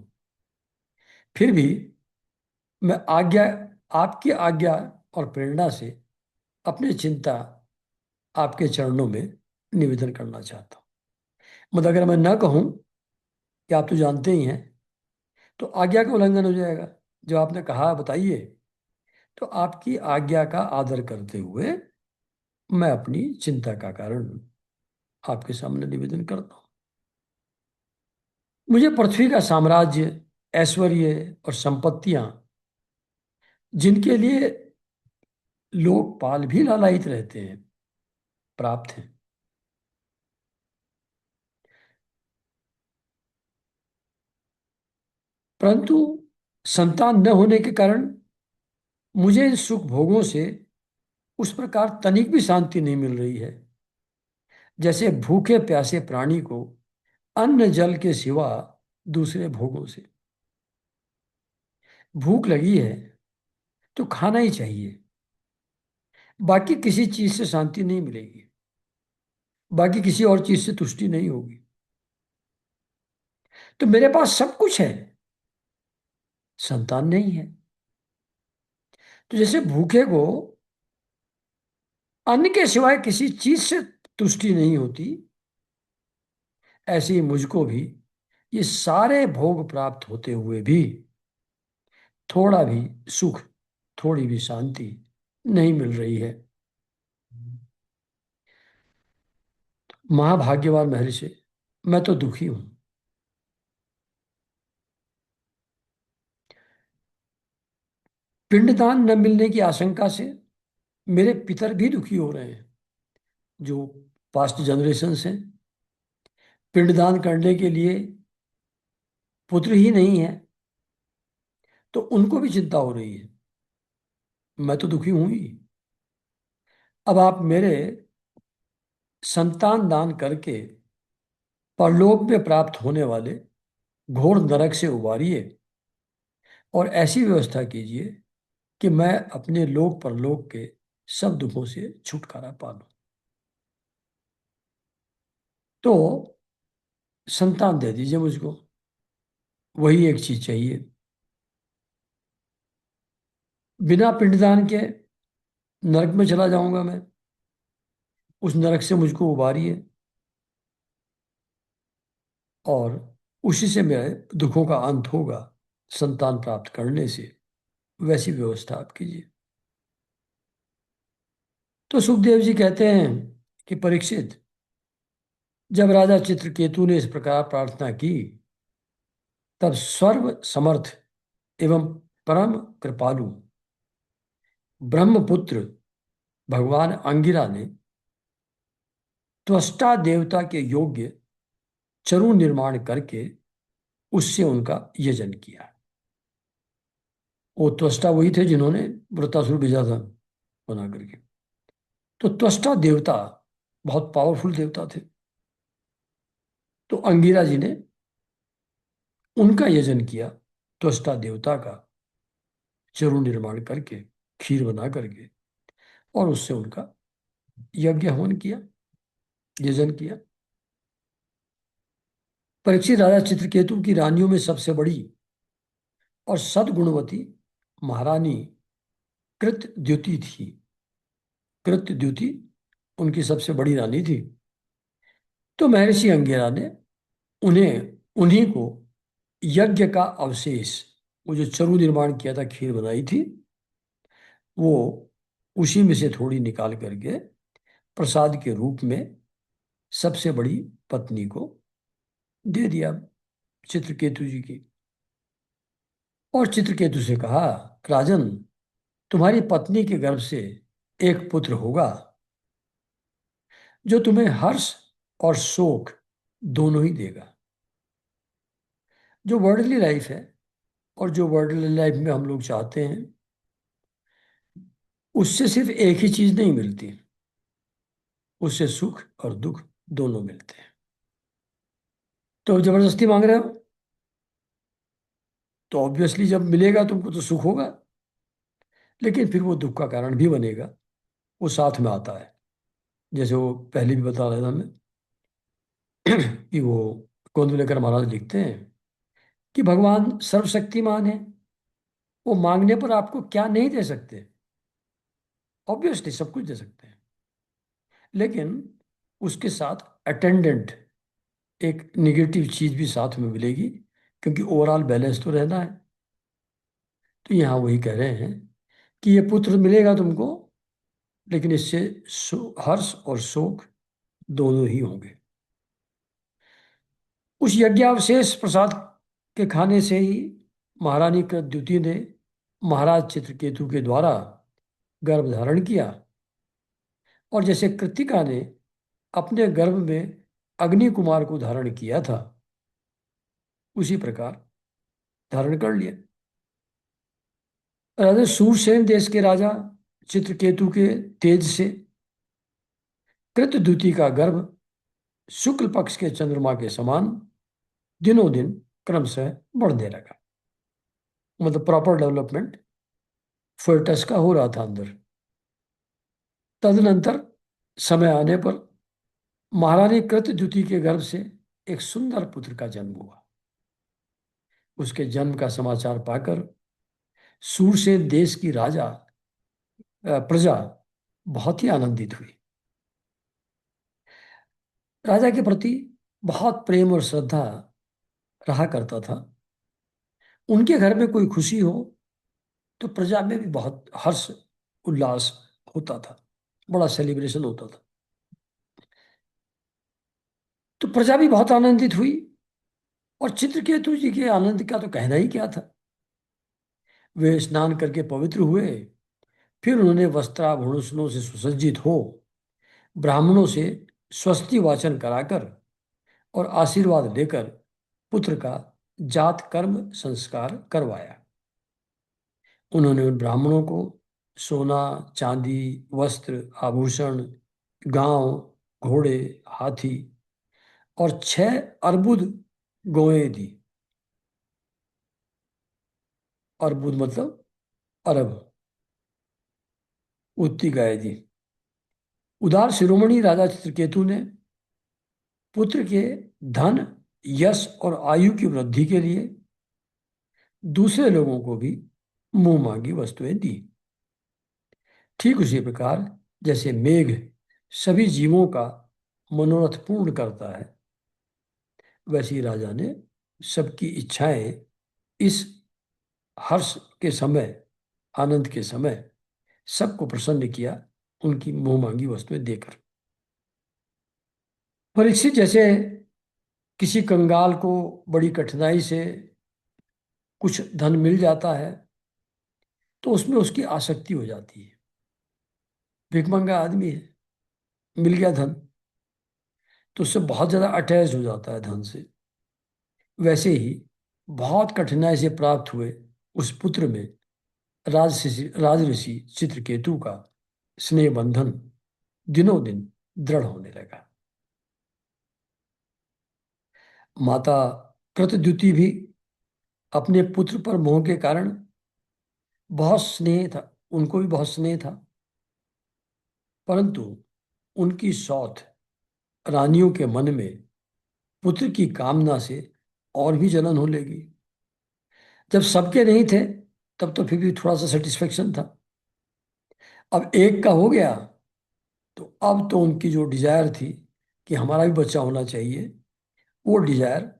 फिर भी मैं आज्ञा, आपकी आज्ञा और प्रेरणा से अपनी चिंता आपके चरणों में निवेदन करना चाहता हूं। मतलब अगर मैं ना कहूं कि आप तो जानते ही हैं, तो आज्ञा का उल्लंघन हो जाएगा। जो आपने कहा बताइए, तो आपकी आज्ञा का आदर करते हुए मैं अपनी चिंता का कारण आपके सामने निवेदन करता हूं। मुझे पृथ्वी का साम्राज्य, ऐश्वर्य और संपत्तियां, जिनके लिए लोकपाल भी लालायित रहते हैं, प्राप्त हैं। परंतु संतान न होने के कारण मुझे इन सुख भोगों से उस प्रकार तनिक भी शांति नहीं मिल रही है, जैसे भूखे प्यासे प्राणी को अन्न जल के सिवा दूसरे भोगों से। भूख लगी है तो खाना ही चाहिए, बाकी किसी चीज से शांति नहीं मिलेगी, बाकी किसी और चीज से तुष्टि नहीं होगी। तो मेरे पास सब कुछ है, संतान नहीं है। तो जैसे भूखे को अन्न के सिवाय किसी चीज से तुष्टि नहीं होती, ऐसे ही मुझको भी ये सारे भोग प्राप्त होते हुए भी थोड़ा भी सुख, थोड़ी भी शांति नहीं मिल रही है। महाभाग्यवान महर्षि, मैं तो दुखी हूं। पिंडदान न मिलने की आशंका से मेरे पितर भी दुखी हो रहे हैं, जो पास्ट जनरेशन हैं। पिंडदान करने के लिए पुत्र ही नहीं है, तो उनको भी चिंता हो रही है। मैं तो दुखी हूं ही। अब आप मेरे संतान दान करके परलोक में प्राप्त होने वाले घोर नरक से उबारिए और ऐसी व्यवस्था कीजिए कि मैं अपने लोक परलोक के सब दुखों से छुटकारा पा लूं। तो संतान दे दीजिए मुझको, वही एक चीज चाहिए। बिना पिंडदान के नरक में चला जाऊंगा मैं, उस नरक से मुझको उबारिए और उसी से मेरे दुखों का अंत होगा, संतान प्राप्त करने से। वैसी व्यवस्था आप कीजिए। तो सुखदेव जी कहते हैं कि परीक्षित, जब राजा चित्रकेतु ने इस प्रकार प्रार्थना की, तब सर्व समर्थ एवं परम कृपालु ब्रह्मपुत्र भगवान अंगिरा ने त्वष्टा देवता के योग्य चरु निर्माण करके उससे उनका यजन किया। वो त्वष्टा वही थे जिन्होंने वृत्तासुर भेजा था बना करके। तो त्वष्टा देवता बहुत पावरफुल देवता थे। तो अंगिरा जी ने उनका यजन किया, त्वष्टा देवता का चरु निर्माण करके, खीर बना करके, और उससे उनका यज्ञ हवन किया, यजन किया। परीक्षित, राजा चित्रकेतु की रानियों में सबसे बड़ी और सद्गुणवती महारानी कृतद्युति थी। कृतद्युति उनकी सबसे बड़ी रानी थी। तो महर्षि अंगिरा ने उन्हीं को यज्ञ का अवशेष, वो जो चरु निर्माण किया था, खीर बनाई थी, वो उसी में से थोड़ी निकाल करके प्रसाद के रूप में सबसे बड़ी पत्नी को दे दिया, चित्रकेतु जी की। और चित्रकेतु से कहा, राजन, तुम्हारी पत्नी के गर्भ से एक पुत्र होगा जो तुम्हें हर्ष और शोक दोनों ही देगा। जो वर्ल्डली लाइफ है और जो वर्ल्डली लाइफ में हम लोग चाहते हैं, उससे सिर्फ एक ही चीज नहीं मिलती, उससे सुख और दुख दोनों मिलते हैं। तो जबरदस्ती मांग रहे हो, तो ऑब्वियसली जब मिलेगा तुमको तो सुख होगा, लेकिन फिर वो दुख का कारण भी बनेगा। वो साथ में आता है। जैसे वो पहले भी बता रहा था मैं कि वो गोंदवलेकर महाराज लिखते हैं कि भगवान सर्वशक्तिमान है, वो मांगने पर आपको क्या नहीं दे सकते। ऑब्वियसली सब कुछ दे सकते हैं, लेकिन उसके साथ अटेंडेंट एक निगेटिव चीज भी साथ में मिलेगी, क्योंकि ओवरऑल बैलेंस तो रहना है। तो यहाँ वही कह रहे हैं कि ये पुत्र मिलेगा तुमको, लेकिन इससे हर्ष और शोक दोनों ही होंगे। उस यज्ञावशेष प्रसाद के खाने से ही महारानी कृतद्युति ने महाराज चित्रकेतु के द्वारा गर्भ धारण किया। और जैसे कृतिका ने अपने गर्भ में अग्नि कुमार को धारण किया था, उसी प्रकार धारण कर लिया। राजा सूरसेन देश के राजा चित्रकेतु के तेज से कृतद्युति का गर्भ शुक्ल पक्ष के चंद्रमा के समान दिनों दिन क्रमशः बढ़ने लगा। मतलब प्रॉपर डेवलपमेंट फोएटस का हो रहा था अंदर। तदनंतर समय आने पर महारानी कृतद्युति के गर्भ से एक सुंदर पुत्र का जन्म हुआ। उसके जन्म का समाचार पाकर सूरसेन देश की प्रजा बहुत ही आनंदित हुई। राजा के प्रति बहुत प्रेम और श्रद्धा रहा करता था। उनके घर में कोई खुशी हो तो प्रजा में भी बहुत हर्ष उल्लास होता था, बड़ा सेलिब्रेशन होता था। तो प्रजा भी बहुत आनंदित हुई। और चित्रकेतु जी के आनंद का तो कहना ही क्या था। वे स्नान करके पवित्र हुए, फिर उन्होंने वस्त्राभूषणों से सुसज्जित हो ब्राह्मणों से स्वस्ति वाचन कराकर और आशीर्वाद लेकर पुत्र का जात कर्म संस्कार करवाया। उन्होंने उन ब्राह्मणों को सोना, चांदी, वस्त्र, आभूषण, गांव, घोड़े, हाथी और 6 अर्बुद गौएं दी। अर्बुद मतलब अरब, उतनी गाय दी। उदार शिरोमणि राजा चित्रकेतु ने पुत्र के धन, यश और आयु की वृद्धि के लिए दूसरे लोगों को भी मुंह मांगी वस्तुएं दी। ठीक उसी प्रकार जैसे मेघ सभी जीवों का मनोरथ पूर्ण करता है, वैसे ही राजा ने सबकी इच्छाएं इस हर्ष के समय, आनंद के समय सबको प्रसन्न किया, उनकी मुंह मांगी वस्तुएं देकर। परीक्षित जैसे किसी कंगाल को बड़ी कठिनाई से कुछ धन मिल जाता है तो उसमें उसकी आसक्ति हो जाती है। भिखमंगा आदमी है, मिल गया धन, तो उससे बहुत ज्यादा अटैच हो जाता है धन से। वैसे ही बहुत कठिनाई से प्राप्त हुए उस पुत्र में राजऋषि चित्रकेतु का स्नेह बंधन दिनों दिन दृढ़ होने लगा। माता कृतद्युति भी अपने पुत्र पर मोह के कारण बहुत स्नेह था, उनको भी बहुत स्नेह था, परंतु उनकी सौत रानियों के मन में पुत्र की कामना से और भी जलन हो लगी। जब सबके नहीं थे तब तो फिर भी थोड़ा सा सेटिस्फेक्शन था, अब एक का हो गया तो अब तो उनकी जो डिजायर थी कि हमारा भी बच्चा होना चाहिए, वो डिजायर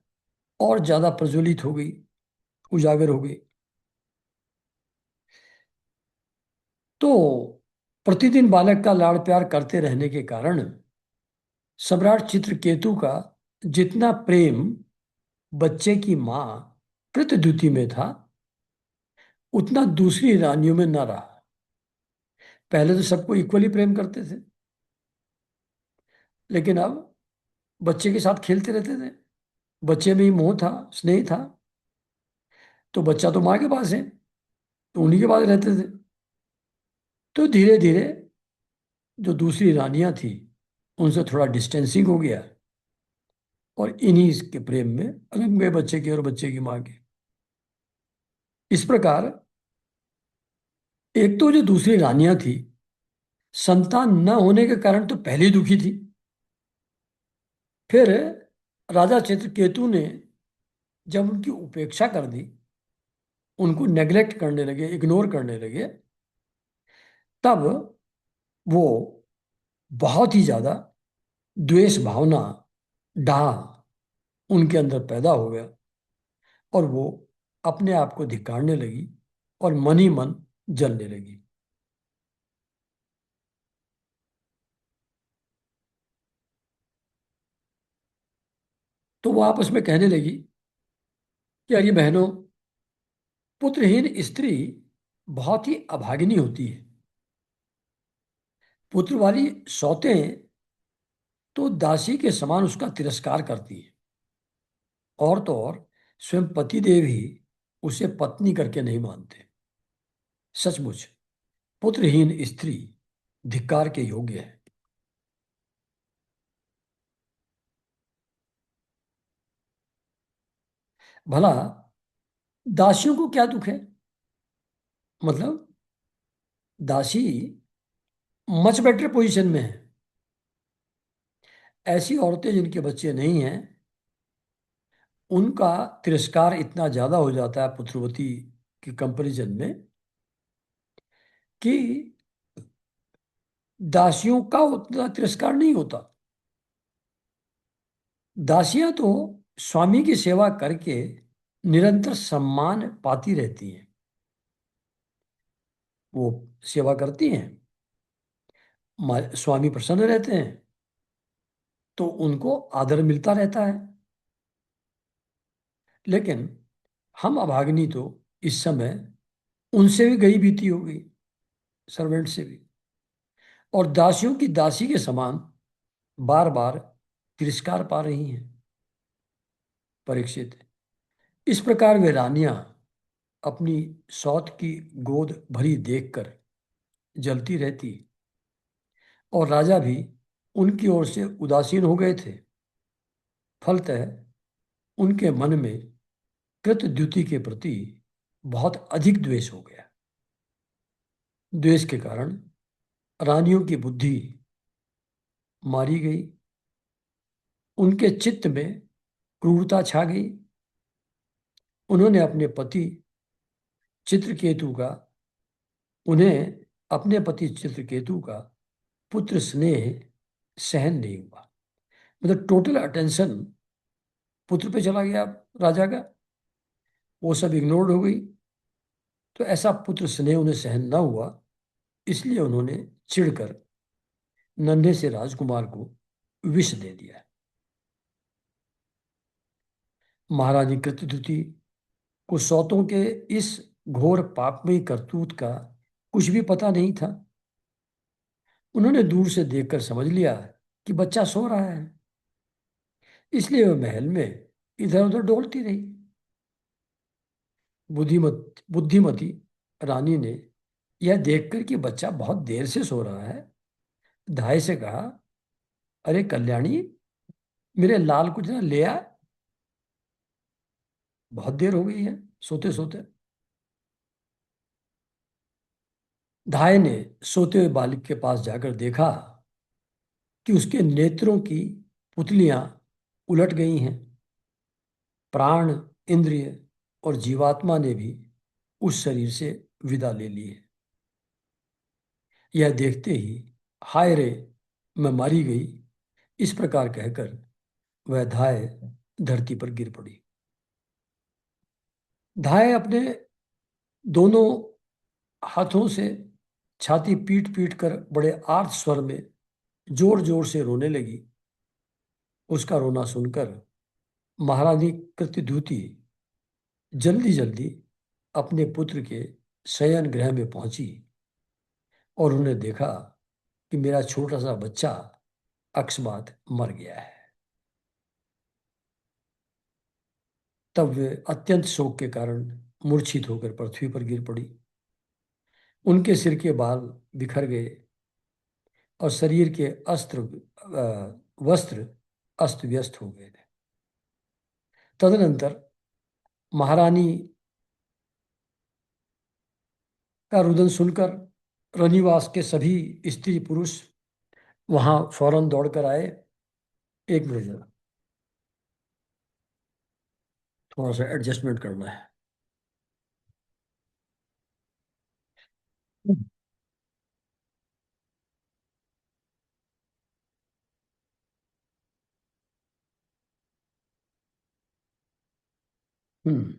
और ज्यादा प्रज्वलित हो गई, उजागर हो गई। तो प्रतिदिन बालक का लाड़ प्यार करते रहने के कारण सम्राट चित्रकेतु का जितना प्रेम बच्चे की माँ कृतद्युति में था, उतना दूसरी रानियों में न रहा। पहले तो सबको इक्वली प्रेम करते थे, लेकिन अब बच्चे के साथ खेलते रहते थे। बच्चे में ही मोह था, स्नेह था। तो बच्चा तो माँ के पास है, तो उन्हीं के पास रहते थे। तो धीरे धीरे जो दूसरी रानियां थी, उनसे थोड़ा डिस्टेंसिंग हो गया, और इन्हीं के प्रेम में अलग गए, बच्चे के और बच्चे की माँ के। इस प्रकार एक तो जो दूसरी रानियां थी, संतान न होने के कारण तो पहले ही दुखी थी। फिर राजा चित्रकेतु ने जब उनकी उपेक्षा कर दी, उनको नेग्लेक्ट करने लगे, इग्नोर करने लगे, तब वो बहुत ही ज्यादा द्वेष भावना, डाह उनके अंदर पैदा हो गया, और वो अपने आप को धिक्कारने लगी और मन ही मन जलने लगी। तो वो आपस में कहने लगी कि अरे बहनों, पुत्रहीन स्त्री बहुत ही अभागिनी होती है। पुत्र वाली सौतें तो दासी के समान उसका तिरस्कार करती है, और तो और स्वयं पतिदेव ही उसे पत्नी करके नहीं मानते। सचमुच पुत्रहीन स्त्री धिक्कार के योग्य है। भला दासियों को क्या दुख है? मतलब दासी मच बेटर पोजीशन में है। ऐसी औरतें जिनके बच्चे नहीं हैं, उनका तिरस्कार इतना ज्यादा हो जाता है पुत्रवती की कंपैरिजन में, कि दासियों का उतना तिरस्कार नहीं होता। दासियां तो स्वामी की सेवा करके निरंतर सम्मान पाती रहती हैं। वो सेवा करती हैं, स्वामी प्रसन्न रहते हैं, तो उनको आदर मिलता रहता है। लेकिन हम अभागिनी तो इस समय उनसे भी गई बीती हो गई, सर्वेंट से भी, और दासियों की दासी के समान बार बार तिरस्कार पा रही हैं। परीक्षित, इस प्रकार वे रानियां अपनी सौत की गोद भरी देखकर जलती रहती, और राजा भी उनकी ओर से उदासीन हो गए थे। फलतः उनके मन में कृतद्युति के प्रति बहुत अधिक द्वेष हो गया। द्वेष के कारण रानियों की बुद्धि मारी गई, उनके चित्त में क्रूरता छा गई। उन्होंने अपने पति चित्रकेतु का उन्हें अपने पति चित्रकेतु का पुत्र स्नेह सहन नहीं हुआ। मतलब टोटल अटेंशन पुत्र पे चला गया राजा का, वो सब इग्नोर्ड हो गई। तो ऐसा पुत्र स्नेह उन्हें सहन न हुआ, इसलिए उन्होंने चिढ़कर नन्हे से राजकुमार को विष दे दिया। महारानी कृत्यद्रुति को सौतों के इस घोर पापमयी करतूत का कुछ भी पता नहीं था। उन्होंने दूर से देखकर समझ लिया कि बच्चा सो रहा है, इसलिए वह महल में इधर उधर डोलती रही। बुद्धिमती रानी ने यह देखकर कि बच्चा बहुत देर से सो रहा है, धाय से कहा, अरे कल्याणी, मेरे लाल को जरा ले आ, बहुत देर हो गई है सोते सोते। धाय ने सोते हुए बालक के पास जाकर देखा कि उसके नेत्रों की पुतलियां उलट गई हैं। प्राण, इंद्रिय और जीवात्मा ने भी उस शरीर से विदा ले ली है। यह देखते ही हाय रे, मैं मारी गई, इस प्रकार कहकर वह धाय धरती पर गिर पड़ी। धाय अपने दोनों हाथों से छाती पीट पीट कर बड़े आर्त स्वर में जोर जोर से रोने लगी। उसका रोना सुनकर महारानी कृत्यद्युति जल्दी जल्दी अपने पुत्र के शयन गृह में पहुंची और उन्हें देखा कि मेरा छोटा सा बच्चा अकस्मात मर गया है। तब वे अत्यंत शोक के कारण मूर्छित होकर पृथ्वी पर गिर पड़ी। उनके सिर के बाल बिखर गए और शरीर के वस्त्र अस्त व्यस्त हो गए थे। तदनंतर महारानी का रुदन सुनकर रनिवास के सभी स्त्री पुरुष वहां फौरन दौड़कर आए। एक मिनट जरा, थोड़ा सा एडजस्टमेंट करना है। हम्म।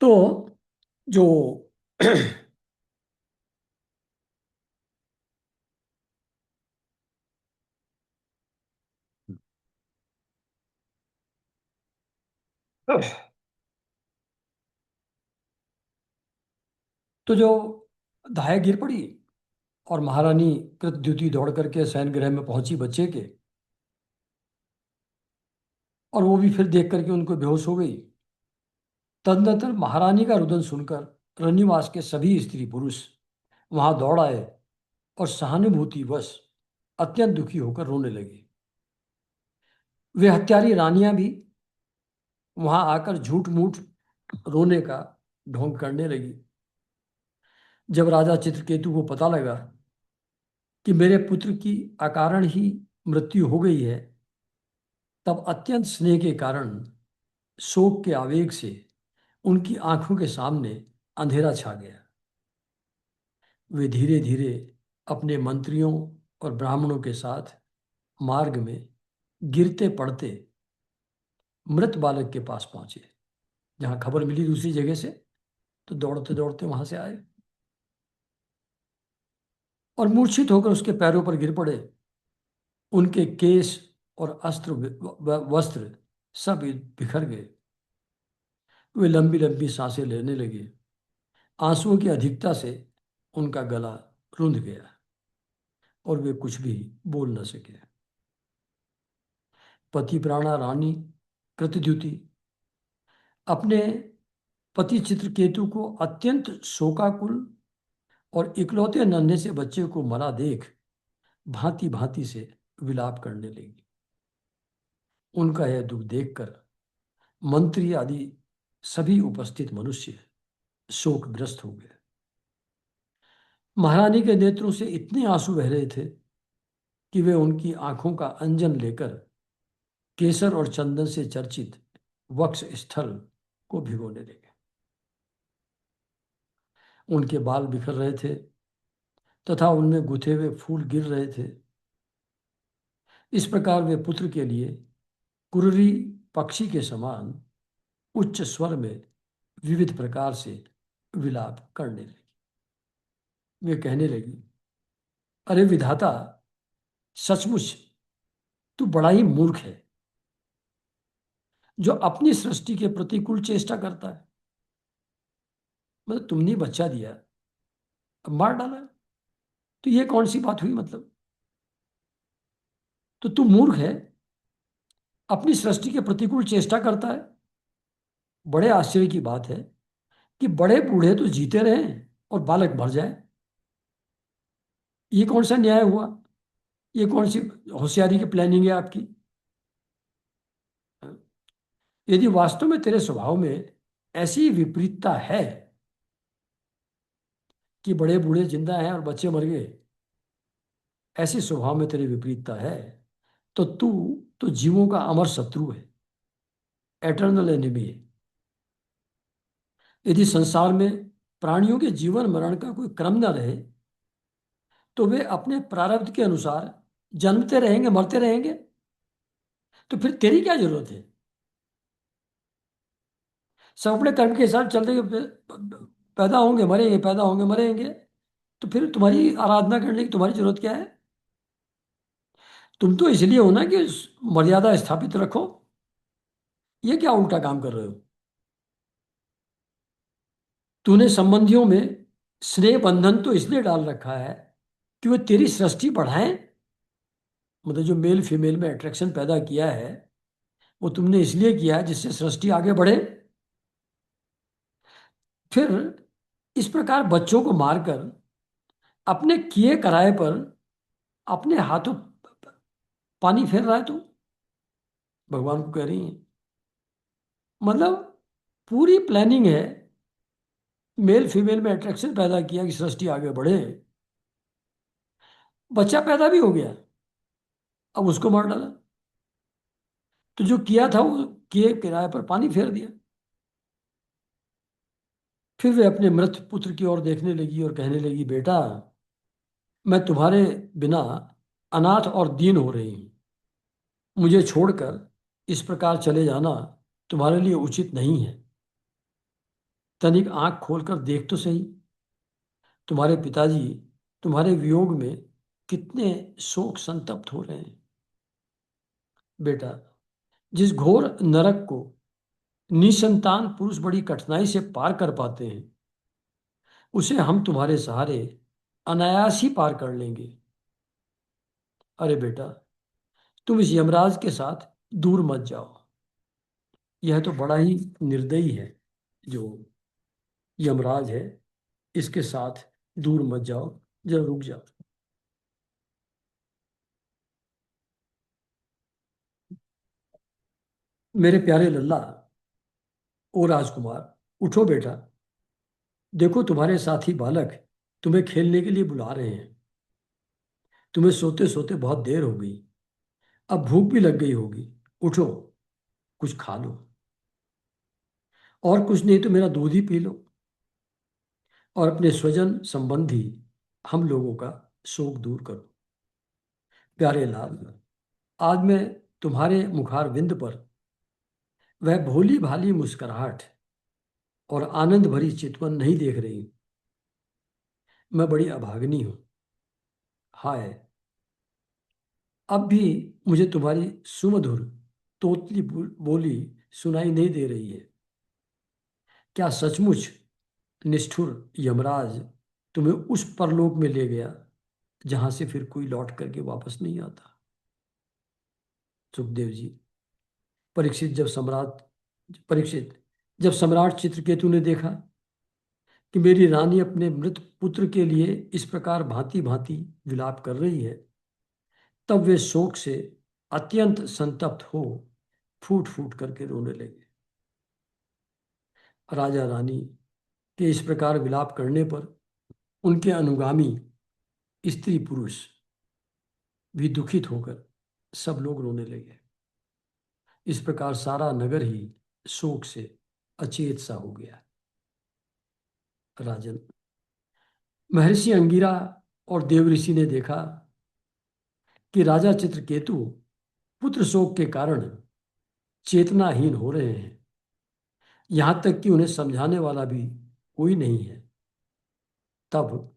तो जो तो जो धाय गिर पड़ी और महारानी कृतद्युति दौड़ करके शयन गृह में पहुंची बच्चे के, और वो भी फिर देख करके उनको बेहोश हो गई। तदनंतर महारानी का रुदन सुनकर रनिवास के सभी स्त्री पुरुष वहां दौड़ आए और सहानुभूतिवश अत्यंत दुखी होकर रोने लगे। वे हत्यारी रानियां भी वहां आकर झूठ मूठ रोने का ढोंग करने लगी। जब राजा चित्रकेतु को पता लगा कि मेरे पुत्र की अकारण ही मृत्यु हो गई है, तब अत्यंत स्नेह के कारण शोक के आवेग से उनकी आंखों के सामने अंधेरा छा गया। वे धीरे धीरे अपने मंत्रियों और ब्राह्मणों के साथ मार्ग में गिरते पड़ते मृत बालक के पास पहुंचे। जहां खबर मिली दूसरी जगह से, तो दौड़ते दौड़ते वहां से आए और मूर्छित होकर उसके पैरों पर गिर पड़े। उनके केस और अस्त्र वस्त्र सब बिखर गए। वे लंबी लंबी सांसें लेने लगे। आंसुओं की अधिकता से उनका गला रुंध गया और वे कुछ भी बोल न सके। पति प्राणा रानी कृतद्युति अपने पति चित्रकेतु को अत्यंत शोकाकुल और इकलौते नन्हे से बच्चे को मरा देख भांति भांति से विलाप करने लगी। उनका यह दुख देखकर मंत्री आदि सभी उपस्थित मनुष्य शोकग्रस्त हो गए। महारानी के नेत्रों से इतने आंसू बह रहे थे कि वे उनकी आंखों का अंजन लेकर केसर और चंदन से चर्चित वक्ष स्थल को भिगोने लगे। उनके बाल बिखर रहे थे तथा उनमें गुथे हुए फूल गिर रहे थे। इस प्रकार वे पुत्र के लिए कुररी पक्षी के समान उच्च स्वर में विविध प्रकार से विलाप करने लगी। वे कहने लगी, अरे विधाता, सचमुच तू बड़ा ही मूर्ख है जो अपनी सृष्टि के प्रतिकूल चेष्टा करता है। मतलब तुमने बच्चा दिया, अब मार डाला, तो ये कौन सी बात हुई? मतलब तो तू मूर्ख है, अपनी सृष्टि के प्रतिकूल चेष्टा करता है। बड़े आश्चर्य की बात है कि बड़े बूढ़े तो जीते रहे और बालक मर जाए। ये कौन सा न्याय हुआ? ये कौन सी होशियारी की प्लानिंग है आपकी? यदि वास्तव में तेरे स्वभाव में ऐसी विपरीतता है कि बड़े बूढ़े जिंदा हैं और बच्चे मर गए, ऐसे स्वभाव में तेरी विपरीतता है, तो तू तो जीवों का अमर शत्रु है, एटर्नल एनिमी है। यदि संसार में प्राणियों के जीवन मरण का कोई क्रम न रहे, तो वे अपने प्रारब्ध के अनुसार जन्मते रहेंगे, मरते रहेंगे। तो फिर तेरी क्या जरूरत है? सब अपने कर्म के हिसाब चल रहे, पैदा होंगे मरेंगे, पैदा होंगे मरेंगे। तो फिर तुम्हारी आराधना करने की तुम्हारी जरूरत क्या है? तुम तो इसलिए हो ना कि मर्यादा स्थापित रखो। ये क्या उल्टा काम कर रहे हो? तूने संबंधियों में स्नेह बंधन तो इसलिए डाल रखा है कि वो तेरी सृष्टि बढ़ाएं। मतलब जो मेल फीमेल में अट्रैक्शन पैदा किया है, वो तुमने इसलिए किया है जिससे सृष्टि आगे बढ़े। फिर इस प्रकार बच्चों को मारकर अपने किए कराए पर अपने हाथों पानी फेर रहा है तू। भगवान को कह रही है। मतलब पूरी प्लानिंग है, मेल फीमेल में अट्रैक्शन पैदा किया कि सृष्टि आगे बढ़े। बच्चा पैदा भी हो गया, अब उसको मार डाला। तो जो किया था वो किए किराए पर पानी फेर दिया। फिर वे अपने मृत पुत्र की ओर देखने लगी और कहने लगी, बेटा, मैं तुम्हारे बिना अनाथ और दीन हो रही हूँ। मुझे छोड़कर इस प्रकार चले जाना तुम्हारे लिए उचित नहीं है। तनिक आंख खोलकर देख तो सही, तुम्हारे पिताजी तुम्हारे वियोग में कितने शोक संतप्त हो रहे हैं। बेटा, जिस घोर नरक को निसंतान पुरुष बड़ी कठिनाई से पार कर पाते हैं, उसे हम तुम्हारे सहारे अनायास ही पार कर लेंगे। अरे बेटा, तुम इस यमराज के साथ दूर मत जाओ। यह तो बड़ा ही निर्दयी है, जो यमराज है, इसके साथ दूर मत जाओ, जरा रुक जाओ। मेरे प्यारे लल्ला, ओ राजकुमार, उठो बेटा। देखो तुम्हारे साथी बालक तुम्हें खेलने के लिए बुला रहे हैं। तुम्हें सोते सोते बहुत देर हो गई, अब भूख भी लग गई होगी। उठो, कुछ खा लो, और कुछ नहीं तो मेरा दूध ही पी लो, और अपने स्वजन संबंधी हम लोगों का शोक दूर करो। प्यारे लाल, आज मैं तुम्हारे मुखार विंद पर वह भोली भाली मुस्कुराहट और आनंद भरी चितवन नहीं देख रही। मैं बड़ी अभागिनी हूँ। हाय, अब भी मुझे तुम्हारी सुमधुर तोतली बोली सुनाई नहीं दे रही है। क्या सचमुच निष्ठुर यमराज तुम्हें उस परलोक में ले गया जहां से फिर कोई लौट करके वापस नहीं आता? सुखदेव जी, परीक्षित जब सम्राट परीक्षित जब सम्राट चित्रकेतु ने देखा कि मेरी रानी अपने मृत पुत्र के लिए इस प्रकार भांति भांति विलाप कर रही है, तब वे शोक से अत्यंत संतप्त हो फूट फूट करके रोने लगे। राजा रानी के इस प्रकार विलाप करने पर उनके अनुगामी स्त्री पुरुष भी दुखित होकर सब लोग रोने लगे। इस प्रकार सारा नगर ही शोक से अचेत सा हो गया। राजन, महर्षि अंगिरा और देवऋषि ने देखा कि राजा चित्रकेतु पुत्र शोक के कारण चेतनाहीन हो रहे हैं, यहां तक कि उन्हें समझाने वाला भी कोई नहीं है। तब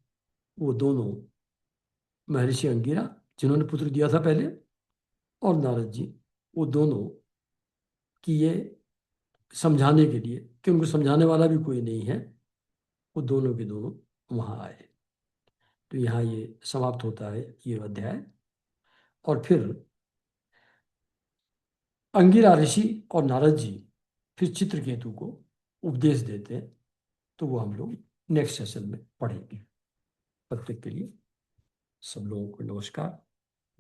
वो दोनों, महर्षि अंगिरा जिन्होंने पुत्र दिया था पहले, और नारद जी, वो दोनों की ये समझाने के लिए कि उनको समझाने वाला भी कोई नहीं है, वो दोनों के दोनों वहां आए। तो यहाँ ये समाप्त होता है ये अध्याय। और फिर अंगिरा ऋषि और नारद जी फिर चित्रकेतु को उपदेश देते हैं। तो वो हम लोग नेक्स्ट सेशन में पढ़ेंगे। तब तक के लिए सब लोगों को नमस्कार।